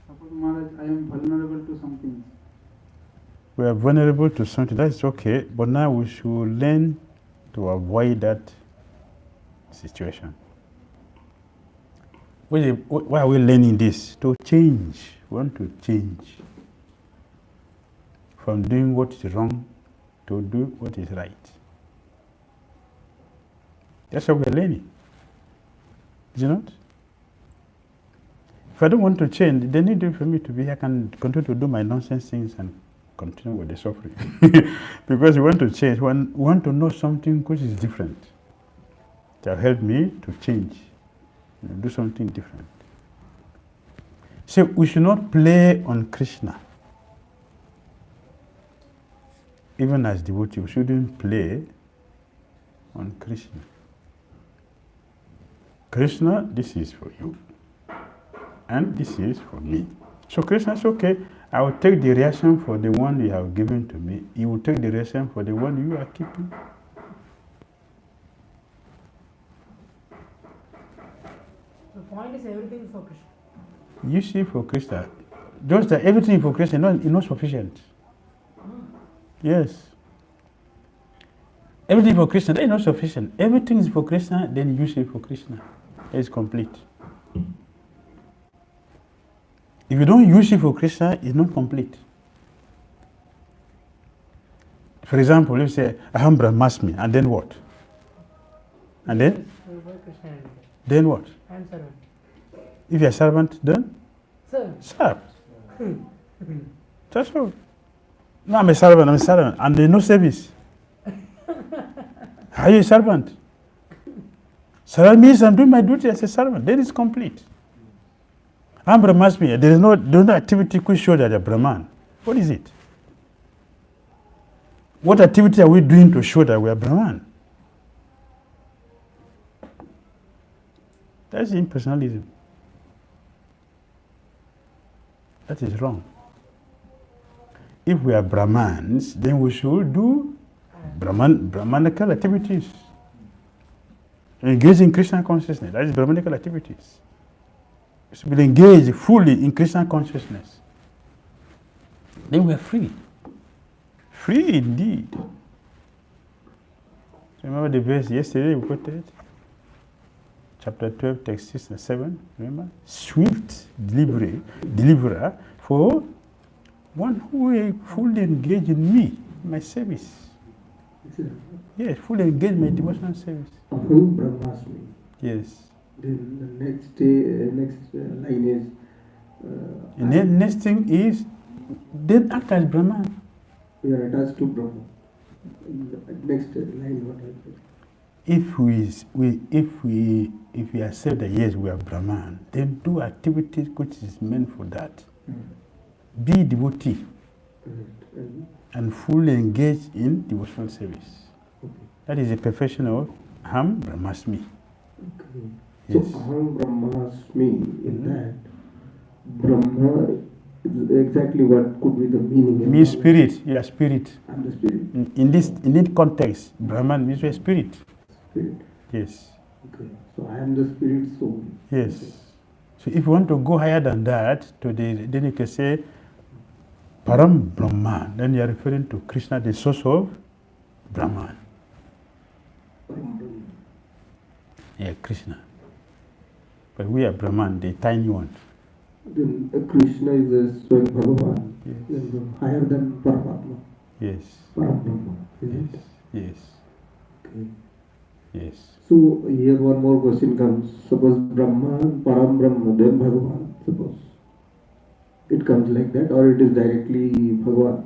Suppose Maharaj, I am vulnerable to some things. We are vulnerable to something, that's okay, but now we should learn to avoid that situation. Why are we learning this? To change. We want to change from doing what is wrong to do what is right. That's what we're learning. Is it not? If I don't want to change, the need for me to be here, I can continue to do my nonsense things and continue with the suffering. Because we want to change, we want to know something which is different. That will help me to change, do something different. So we should not play on Krishna. even as devotee, we shouldn't play on Krishna. Krishna, this is for you, and this is for me. So Krishna is okay. I will take the reaction for the one you have given to me. You will take the reaction for the one you are keeping. The point is everything is for Krishna. You see, for Krishna, just that everything for Krishna is not sufficient. Yes. Everything for Krishna, that is not sufficient. Everything is for Krishna, then you say for Krishna. It's complete. If you don't use it for Krishna, it's not complete. For example, you say, Aham Brahmasmi, and then what? And then? Then what? I am servant. If you are servant, then? Serve. Serve. That's all. No, I'm a servant, and there's no service. How are you a servant? Servant means I'm doing my duty as a servant, then it's complete. I'm Brahmasmi, there is no activity which shows that you're Brahman. What is it? What activity are we doing to show that we are Brahman? That's impersonalism. That is wrong. If we are Brahmans, then we should do Brahmanical activities. Engage in Krishna consciousness. That is Brahmanical activities. So we engage fully in Krishna consciousness. Then we are free. Free indeed. Remember the verse yesterday we quoted? Chapter 12, text 6 and 7. Remember? Swift deliverer for one who will fully engage in me, my service. Yes, fully engage in my devotional service. Aham Brahmasmi. Yes. Then the next line is. And then next thing is, then act as Brahman. We are attached to Brahma. Next line, what I said. If we accept that yes, we are Brahman, then do activities which is meant for that. Be devotee and fully engage in devotional service. That is a perfection of Aham Brahmasmi. Yes. So Aham Brahmasmi, in that, Brahma is exactly what could be the meaning. Means spirit, you are spirit. I'm the spirit. In this context, Brahman means you are spirit. Spirit. Yes. Okay. So I am the spirit soul. Yes. Okay. So if you want to go higher than that, then you can say Param Brahman. Then you are referring to Krishna, the source of Brahman. Yeah, Krishna. But we are Brahman, the tiny one. Then Krishna is a Swayam Bhagavan. Yes. Higher than Paramatma. Yes. Param Brahma. Is it? Yes. Okay. Yes. So here one more question comes. Suppose Brahman, Param Brahma, then Bhagavan. Suppose it comes like that, or it is directly Bhagavan.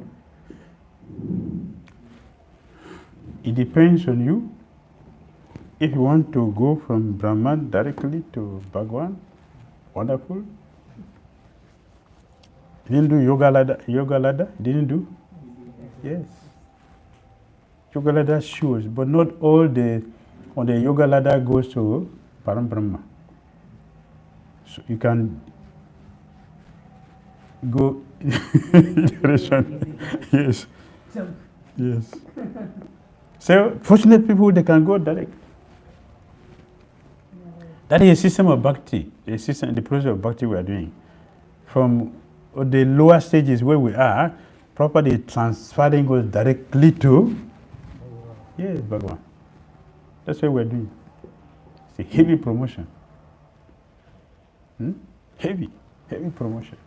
It depends on you. If you want to go from Brahman directly to Bhagavan, wonderful. Didn't do yoga ladder? Didn't do? Yes. Yoga ladder shows, but not all on the yoga ladder goes to Param Brahma. So you can go direction. Yes. Yes. So fortunate people, they can go direct. That is a system of bhakti, the process of bhakti we are doing. From the lower stages where we are, properly transferring us directly to Bhagavan. That's what we're doing. It's a heavy promotion. Heavy promotion.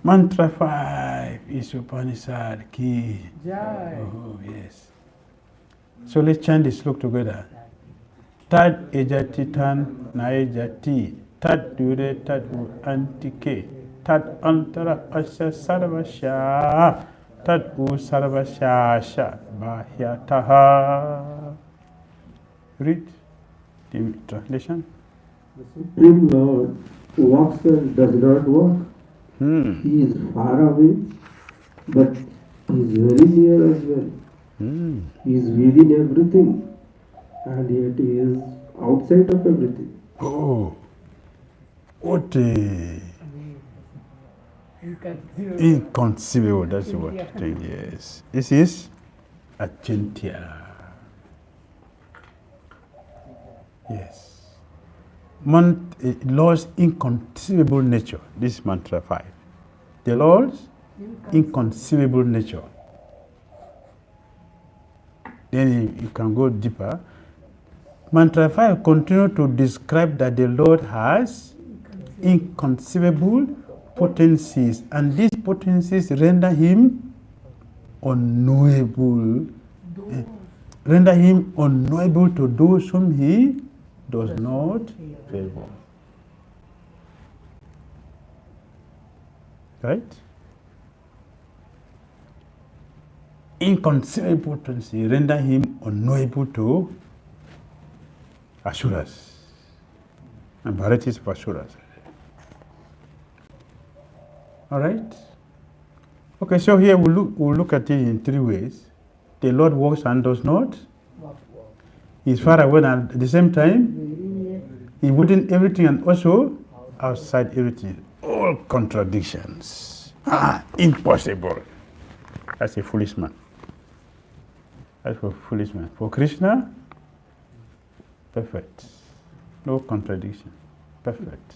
Mantra 5, Isopanisad ki. Oh, yes. So let's chant this sloka together. Tad ejati tan naijati, tad dūre tad antike, tad antara asya sarvasya, tad sarvasya bhahyataha. Read the translation. The Supreme Lord walks and does not walk. He is far away, but he is very near as well. He is within everything, and yet he is outside of everything. Oh, what a Inconceivable. inconceivable, that's what it is. Yes. This is Achintya. Yes. Lord's inconceivable nature. This is mantra 5. The Lord's inconceivable nature. Then you can go deeper. Mantra 5 continue to describe that the Lord has inconceivable potencies, and these potencies render him unknowable. Render him unknowable to those whom he does not favor. Right? Inconceivable potency render him unknowable to asuras and varieties of asuras. All right? Okay, so here we'll look at it in 3 ways. The Lord walks and does not. He is far away and at the same time, he within everything and also outside everything. All contradictions. Impossible. That's a foolish man. That's for foolish man. For Krishna, perfect. No contradiction. Perfect.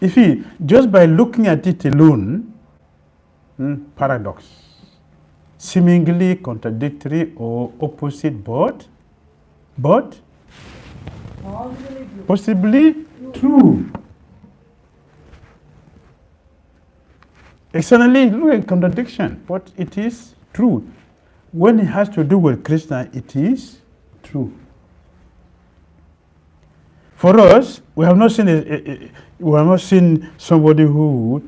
You see, just by looking at it alone, paradox, seemingly contradictory or opposite, but possibly true. Externally, look at contradiction, but it is true. When it has to do with Krishna, it is true. For us, we have not seen somebody who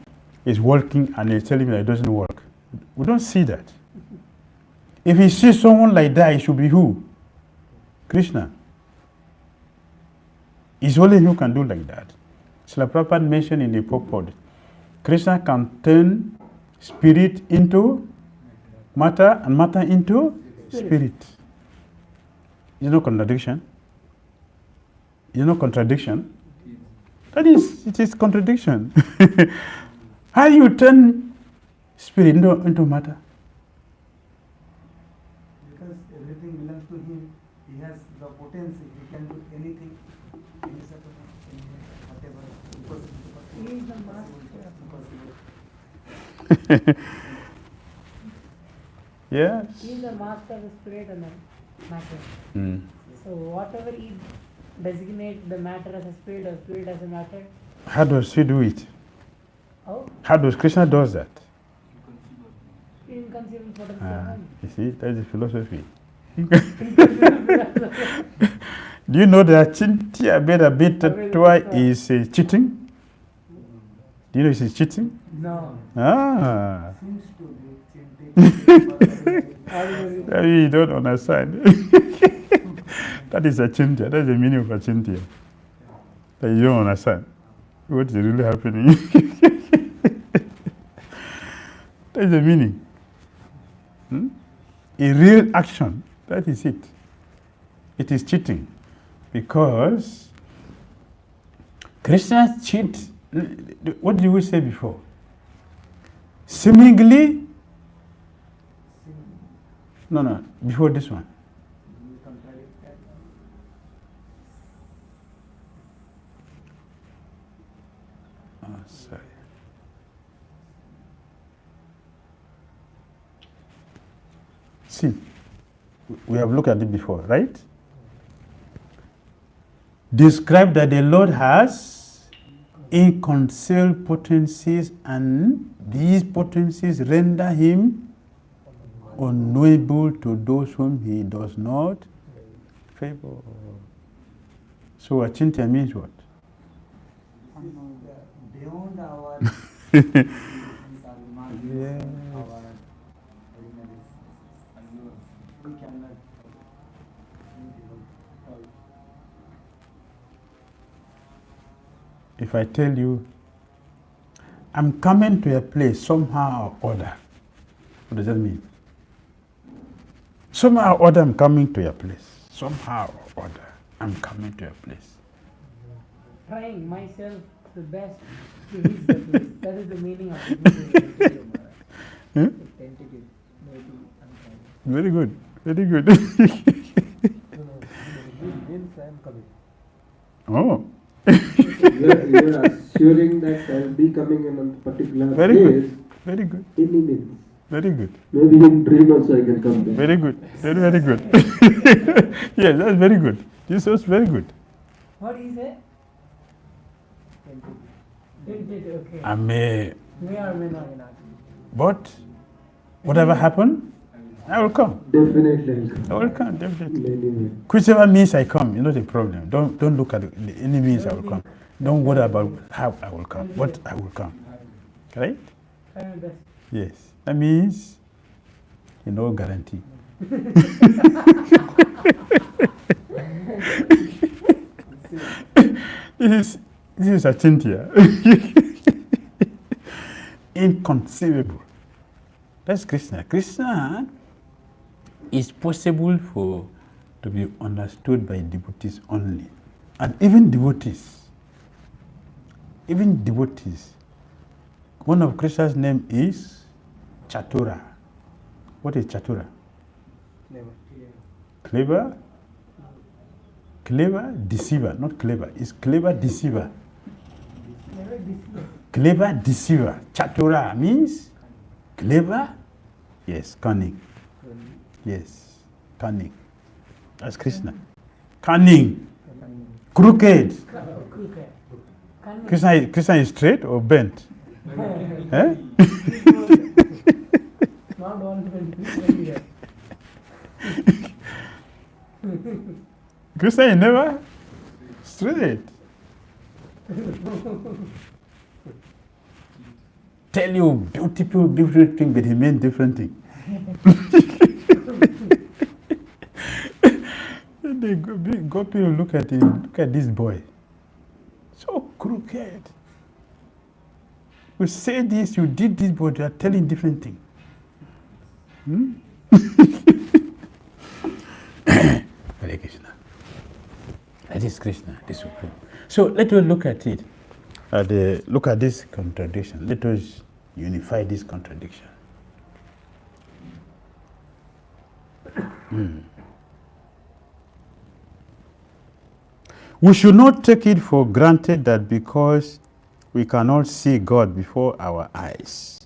is working and is telling me that it doesn't work. We don't see that. If he sees someone like that, it should be who? Krishna. It's only him who can do like that. Srila Prabhupada mentioned in the purport, Krishna can turn spirit into matter and matter into spirit. There's no contradiction. You know contradiction? It is contradiction. How do you turn spirit into matter? Because everything belongs to him. He has the potency. He can do anything. Whatever. He is the master. Yes. He is the master of the spirit and the matter. So whatever he designate the matter as a spirit or spirit as a matter. How does he do it? Oh? How does Krishna does that? Inconceivable potency. You see, that's the philosophy. Do you know that Chintya Beta is cheating? Do you know it's cheating? No. Seems to be You don't understand. That is a Chintya. That's the meaning of a Chintya. That you don't understand what is really happening. That's the meaning. A real action. That is it. It is cheating. Because Krishna cheat. What did we say before? Seemingly. No, before this one. Sorry. See, we have looked at it before, right? Describe that the Lord has inconceivable potencies, and these potencies render him unknowable to those whom he does not favor. So achintya means what? Beyond our Yes. we cannot If I tell you I'm coming to a place somehow or other. What does that mean? Somehow or other I'm coming to a place. Somehow or other I'm coming to a place. Trying myself the best to reach the place. That is the meaning of it. Hmm? Tentative, maybe unconscious. Very good. Very good. Means I am coming. Oh. You are assuring that I'll be coming in a particular Very place. good. Very good. Any means. Very good. Maybe in dream also I can come there. Very good. Very, very good. Yes, that's very good. This was very good. What is it? Tentative, okay. I may, May or may not. but whatever happen, I will come. Definitely I'll come. I will come, definitely. Many ways. Whichever means I come, the problem. Don't look at any means I will come. Don't worry about how I will come, but I will come. Right? Try my best. Yes. That means, no guarantee. This is achintya. Inconceivable. That's Krishna. Krishna is possible to be understood by devotees only. And even devotees. One of Krishna's name is Chatura. What is Chatura? Clever? Clever deceiver, not clever. It's clever deceiver. Clever deceiver. Chatura means clever. Yes, cunning. Yes, cunning. That's Krishna. Cunning. Crooked. Krishna is straight or bent? Eh? Not all Krishna is never straight. Tell you beautiful thing, but he meant different thing. They go people look at him, look at this boy. So crooked. You say this, you did this, but you are telling different thing. Hare Krishna. That is Krishna, the Supreme. So let us look at it. Look at this contradiction. Let us unify this contradiction. We should not take it for granted that because we cannot see God before our eyes,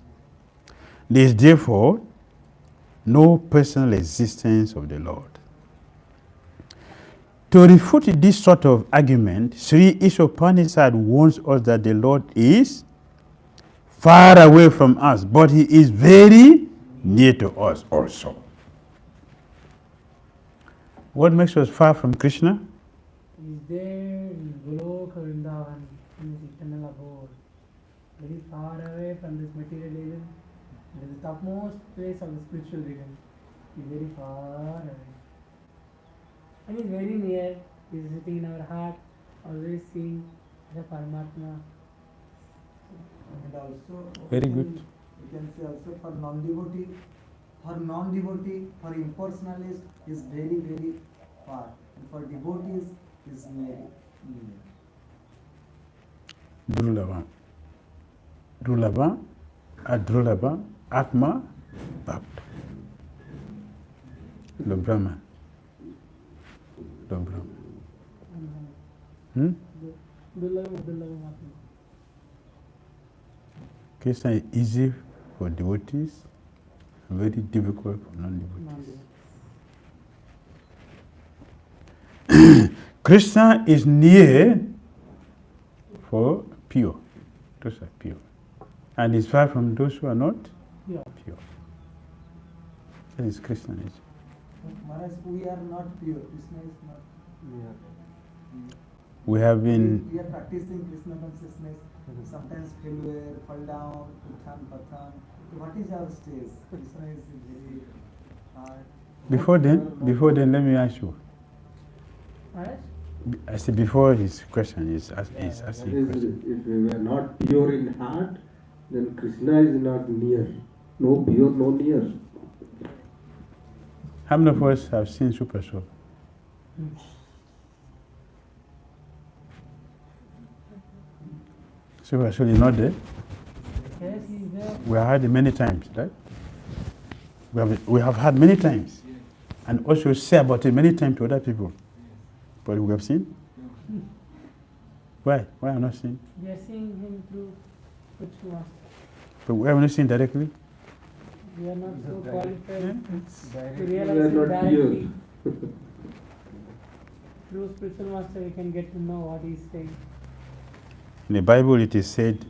there is therefore no personal existence of the Lord. To refute this sort of argument, Sri Isopanisad warns us that the Lord is far away from us, but he is very near to us also. What makes us far from Krishna? He is there in Goloka Vrindavan, in his eternal abode, very far away from this material realm. It is the topmost place of the spiritual realm. He is very far away. And he is very near. He is sitting in our heart, always seeing the Paramatma. And also, Very good. We can say also for non-devotee, for impersonalist is very, very far. And for devotees is very near. Drulava. Drulava, Adrulava, Atma, Bhakta. The Brahman. The Brahman. Krishna is easy for devotees, very difficult for non-devotees. Krishna is near for pure. Those are pure. And is far from those who are not pure. That is Krishna. Maharaj, we are not pure. Krishna is not pure. We have been. We are practicing Krishna consciousness. Sometimes failure, fall down, uthan, pathan. What is our stage? Krishna is very hard. Before then, let me ask you. Maharaj? I said before his question is asking question. If we were not pure in heart, then Krishna is not near. No pure, no near. How many of us have seen Super Soul? Super Soul is not there. Yes, he's there. We have had it many times, right? We have had many times, and also say about it many times to other people. But we have seen. Why? Why have not seen? We are seeing him through spiritual master. But we have not seen directly. We are not so qualified to We are realize it not directly. Through spiritual master, we can get to know what he's saying. In the Bible, it is said,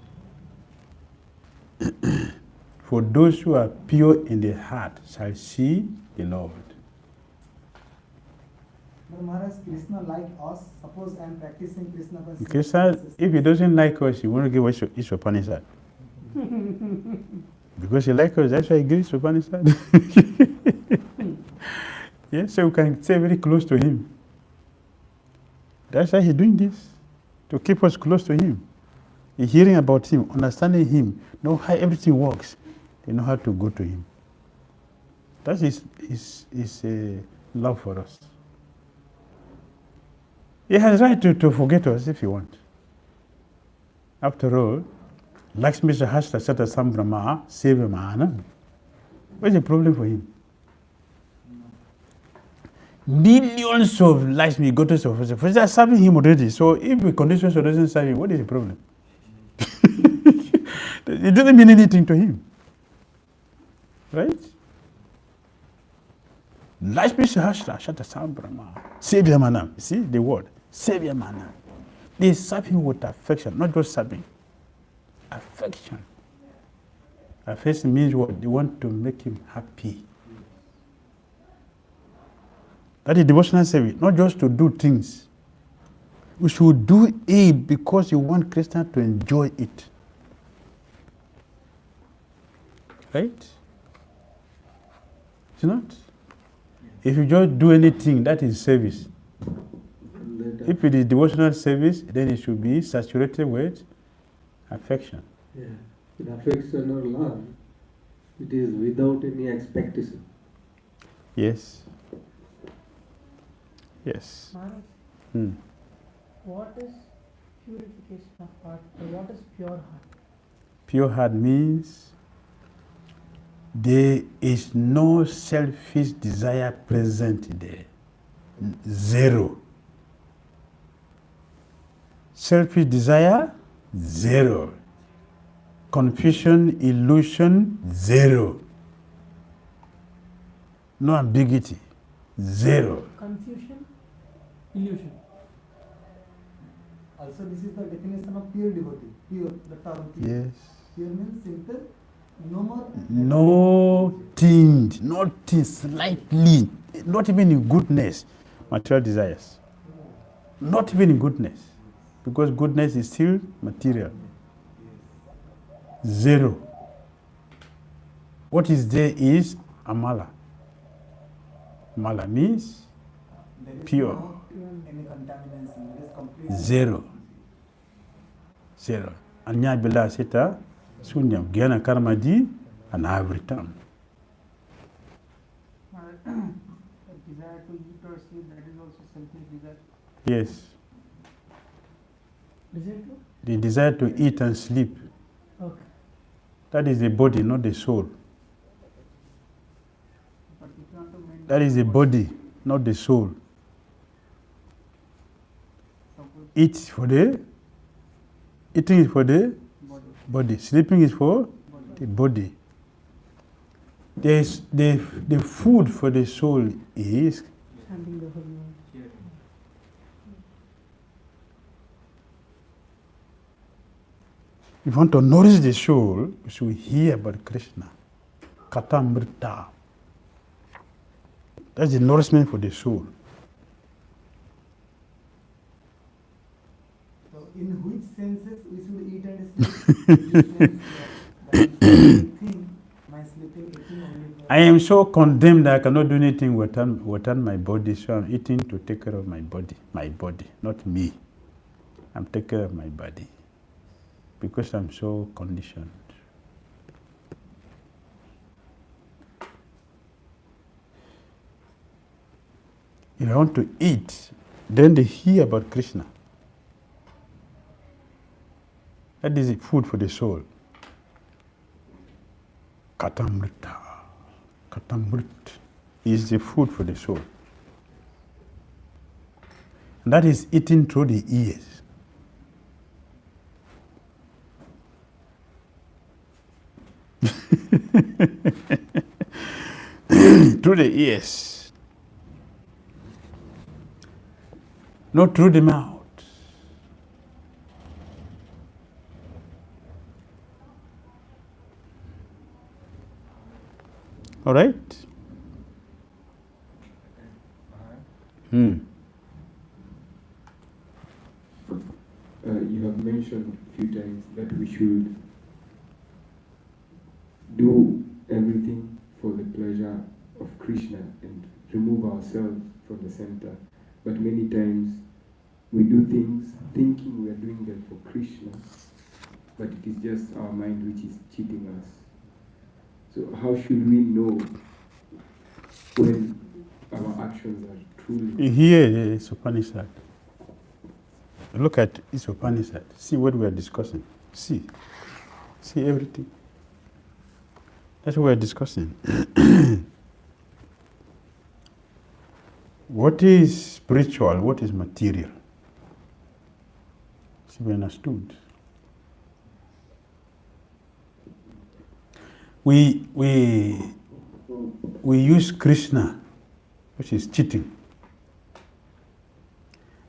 "For those who are pure in the heart shall see the Lord." But Maharaj, Krishna like us. Suppose I am practicing Krishna consciousness. Krishna, if he doesn't like us, he won't give us Isopanisad. Because he likes us, that's why he gives Upanishad. Yes, so we can stay very close to him. That's why he's doing this, to keep us close to him. Hearing about him, understanding him, know how everything works, they know how to go to him. That is love for us. He has right to forget us if he wants. After all, Lakshmi Sahasra Sata Sambrahma Seva Mana. What's the problem for him? Millions of Lakshmi goddess of Sahasra, they are serving him already. So if the conditions doesn't serve him, what is the problem? It doesn't mean anything to him. Right? Lakshmi Sahasra Sata Sambrahma Seva Mana. See the word? Seva Mana. They serve him with affection, not just serving. Affection. Affection means what? They want to make him happy. That is devotional service, not just to do things. We should do it because you want Christians to enjoy it. Right? It's not? If you just do anything, that is service. If it is devotional service, then it should be saturated with affection. Yeah. In affection or love, it is without any expectation. Yes. Yes. Maharaj, what is purification of heart? Or what is pure heart? Pure heart means there is no selfish desire present there. Zero. Selfish desire, zero. Confusion, illusion, zero. No ambiguity, zero. Confusion, illusion. Also, this is the definition of pure devotee. Pure, the term pure. Yes. Pure means simple, no more. No tinge, not slightly, not even in goodness, material desires. Not even in goodness, because goodness is still material. Zero. What is there is amala. Amala means There is pure. no any contamination. It is complete. Zero. Zero. Anya bila sita sunyam gyana karmadi anavritam. The desire to eat or sleep, that is also selfish desire. Yes. Desire to? The desire to eat and sleep. Okay. That is the body, not the soul. But if you want to maintain, That is the body, not the soul. suppose Eating is for the body, body. Sleeping is for the body. There is the food for the soul is Chanting the whole name. if you want to nourish the soul, you should hear about Krishna. Katamrita. That's the nourishment for the soul. So, in which senses we should eat and sleep? Think my sleeping, eating only. I am so condemned that I cannot do anything without my body, so I'm eating to take care of my body, not me. I'm taking care of my body because I'm so conditioned. if I want to eat, then they hear about Krishna. That is food for the soul. Katamrita. Katamrit is the food for the soul. And that is eaten through the ears. Through the ears. Not through the mouth. All right? You have mentioned a few times that we should do everything for the pleasure of Krishna and remove ourselves from the center. But many times we do things thinking we are doing them for Krishna, but it is just our mind which is cheating us. So how should we know when our actions are truly... Here is Isopanisad. Look at Isopanisad. See what we are discussing. See everything. That's what we are discussing. What is spiritual? What is material? See, we understood. We use Krishna, which is cheating.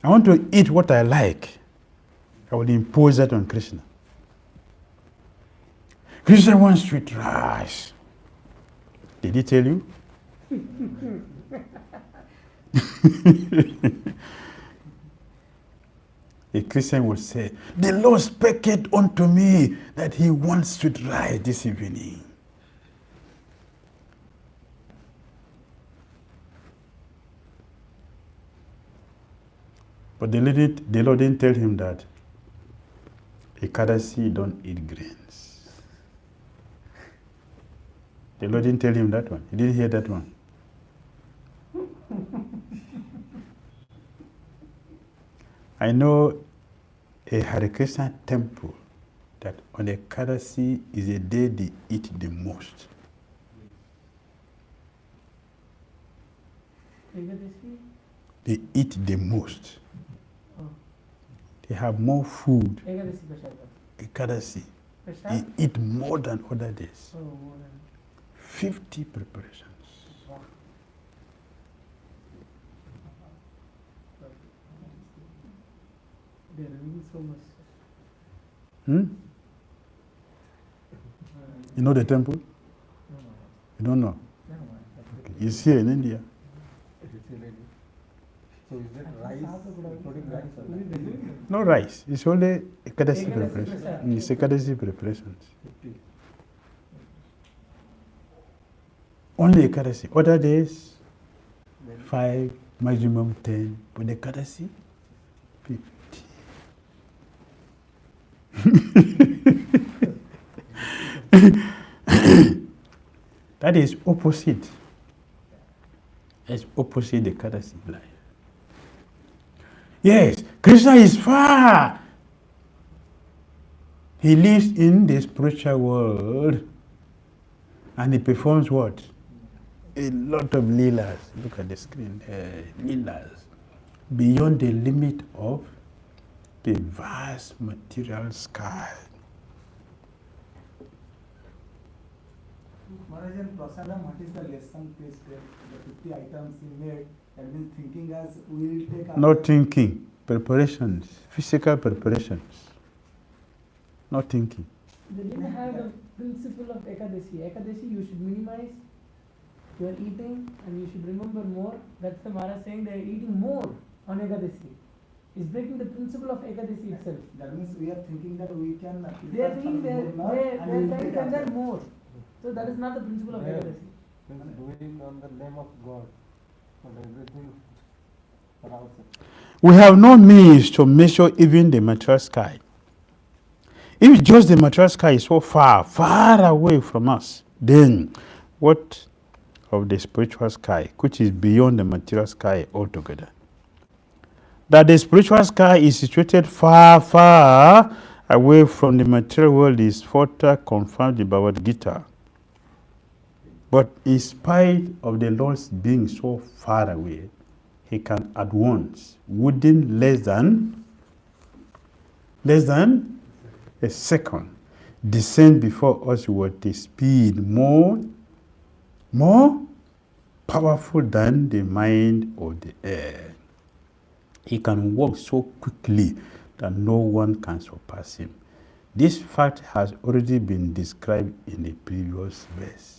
I want to eat what I like. I will impose that on Krishna. Krishna wants sweet rice. Did he tell you? A Christian will say, the Lord spake unto me that he wants sweet rice this evening. But the Lord didn't tell him that Ekadasi don't eat grains. The Lord didn't tell him that one. He didn't hear that one. I know a Hare Krishna temple that on Ekadasi is a day they eat the most. They eat the most. They have more food. Ekadasi. They eat more than other days. 50 preparations. They are reading so much. You know the temple? You don't know? Okay. It's here in India. So is it rice, including rice? No rice. It's only Ekadasi preparation. It's Ekadasi preparations. Only Ekadasi. Other days, 5, maximum 10. But Ekadasi, 50. That is opposite. It's opposite the Ekadasi life. Yes, Krishna is far. He lives in the spiritual world and he performs what? A lot of leelas. Look at the screen. Leelas. Beyond the limit of the vast material sky. Maharaj, in Prasadam, what is the lesson placed there? The 50 items he made, that means thinking as we will take... Not thinking, preparations, physical preparations. Not thinking. They didn't have the principle of Ekadasi. Ekadasi, you should minimize your eating and you should remember more. That's the Maharaj saying they are eating more on Ekadasi. It's breaking the principle of Ekadasi itself. That means we are thinking that we can... They are thinking they are trying to consume more. So that is not the principle of Ekadasi. Doing on the name of God, but everything for ourselves. We have no means to measure even the material sky. If just the material sky is so far, far away from us, then what of the spiritual sky, which is beyond the material sky altogether. That the spiritual sky is situated far, far away from the material world is further confirmed in Bhagavad Gita. But in spite of the Lord's being so far away, he can at once, within less than a second, descend before us with a speed more powerful than the mind or the air. He can walk so quickly that no one can surpass him. This fact has already been described in the previous verse.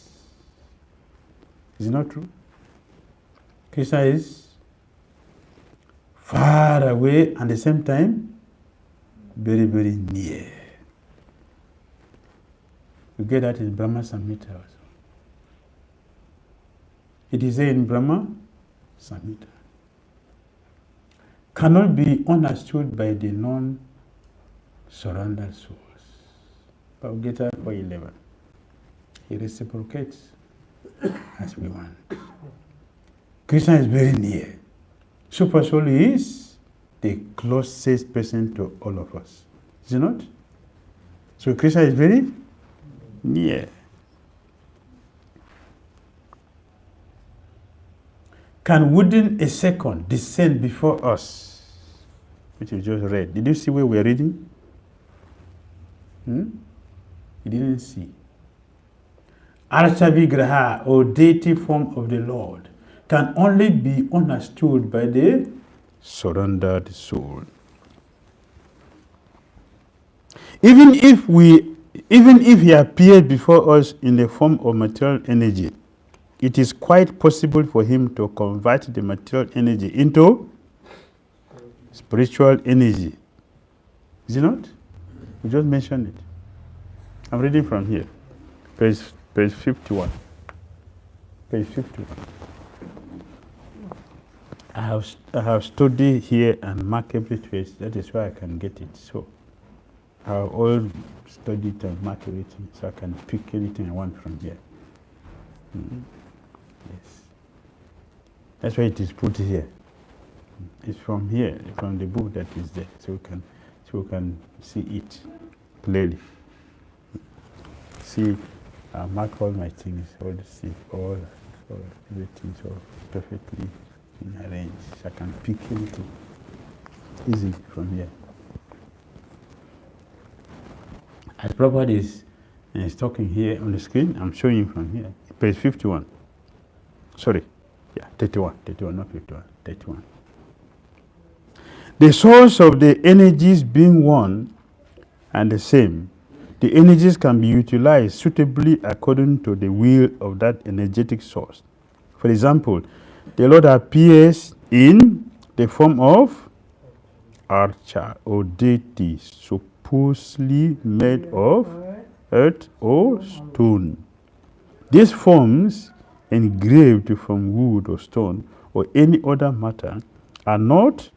Is it not true? Krishna is far away and at the same time very, very near. You get that in Brahma Samhita also. It is there in Brahma Samhita. Cannot be understood by the non-surrendered souls. Bhagavad Gita 4:11. He reciprocates as we want. Krishna is very near. Super Soul is the closest person to all of us. Is it not? So Krishna is very near. Can within a second descend before us, which we just read. Did you see where we're reading? You didn't see. Arṣat, or deity form of the Lord, can only be understood by the surrendered soul. Even if he appeared before us in the form of material energy, it is quite possible for him to convert the material energy into spiritual energy. Is it not? We just mentioned it. I'm reading from here, page 51. Page 51. I have studied here and marked every place. That is why I can get it. So I have all studied and marked everything, so I can pick anything I want from here. Yes. That's why it is put here. It's from here, from the book that is there, so we can see it clearly. See, I mark all my things, all everything, so perfectly arranged. So I can pick anything easy from here. As Prabhupada is talking here on the screen, I'm showing you from here, page 51. Sorry, 31, not 51, 31. The source of the energies being one and the same, the energies can be utilized suitably according to the will of that energetic source. For example, the Lord appears in the form of arṣat or deity, supposedly made of earth or stone. These forms, engraved from wood or stone or any other matter, are not.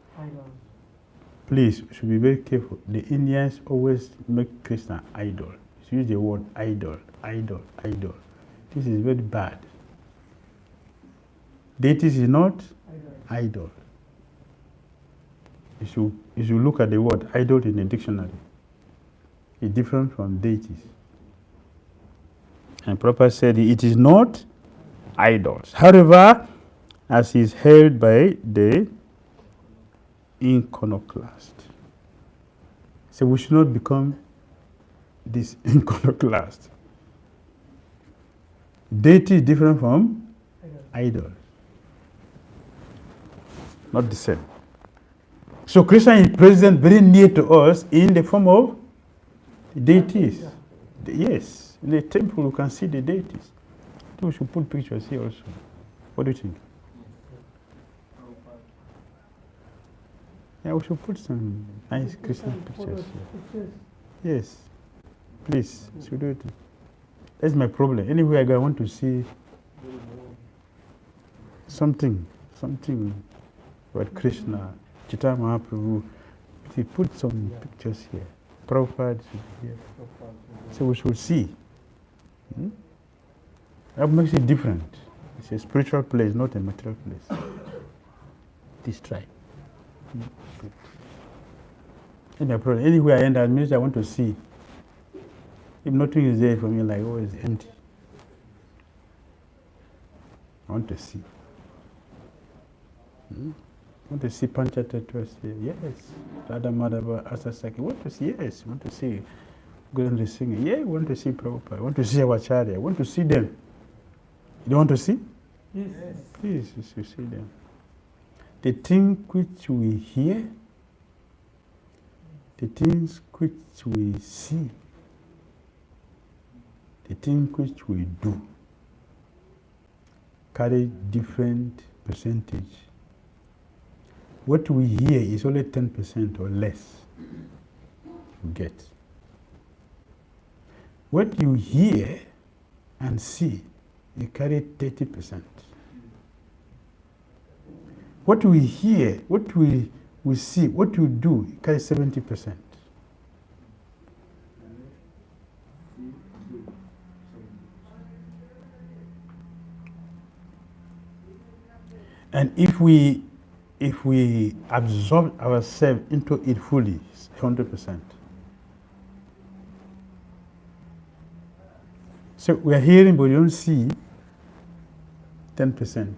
Please, you should be very careful. The Indians always make Krishna idol. You use the word idol. This is very bad. Deities is not idol. You should look at the word idol in the dictionary. It's different from deities. And Prabhupada said it is not idols. However, as is held by the iconoclast. So we should not become this iconoclast. Deity is different from idol. Not the same. So Krishna is present very near to us in the form of deities. Yes, in the temple you can see the deities. We should put pictures here also. What do you think? Yeah, we should put some nice Krishna pictures here. Yes, please, should do it. That's my problem. Anywhere I go, I want to see something about Krishna, Chaitanya Mahaprabhu. He put some pictures here. Prabhupada here. So we should see. That makes it different. It's a spiritual place, not a material place. This try. Good. Anywhere I end, I means I want to see. If nothing is there for me, like, oh, it's empty. I want to see. I want to see Panchatattva say, yes. Radha Madhava, Asasaki, want to see, yes. Want to see Gurandri singing, yeah. Want to see Prabhupada, want to see our Acharya, want to see them. You don't want to see? Yes. Yes, you see them. The things which we hear, the things which we see, the things which we do carry different percentage. What we hear is only 10% or less you get. What you hear and see, you carry 30%. What we hear, what we see, what you do, you carry 70%. And if we absorb ourselves into it fully, it's 100%. So we are hearing, but we don't see 10%.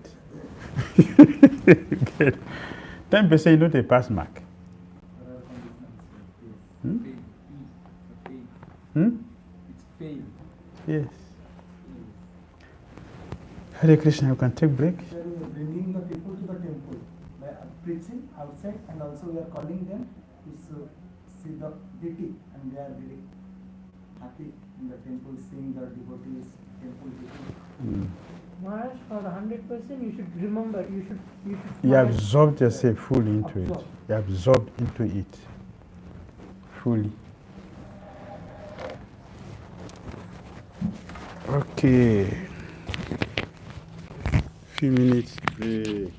10% is not a pass mark. It's faith. Yes. Hare Krishna, you can take break. We are bringing the people to the temple by preaching outside, and also we are calling them to see the deity, and they are very happy in the temple, seeing the devotees, temple deity. Maharaj, for the 100%, you should remember, you should. You absorb yourself fully into it. You absorb into it fully. Okay. Few minutes break.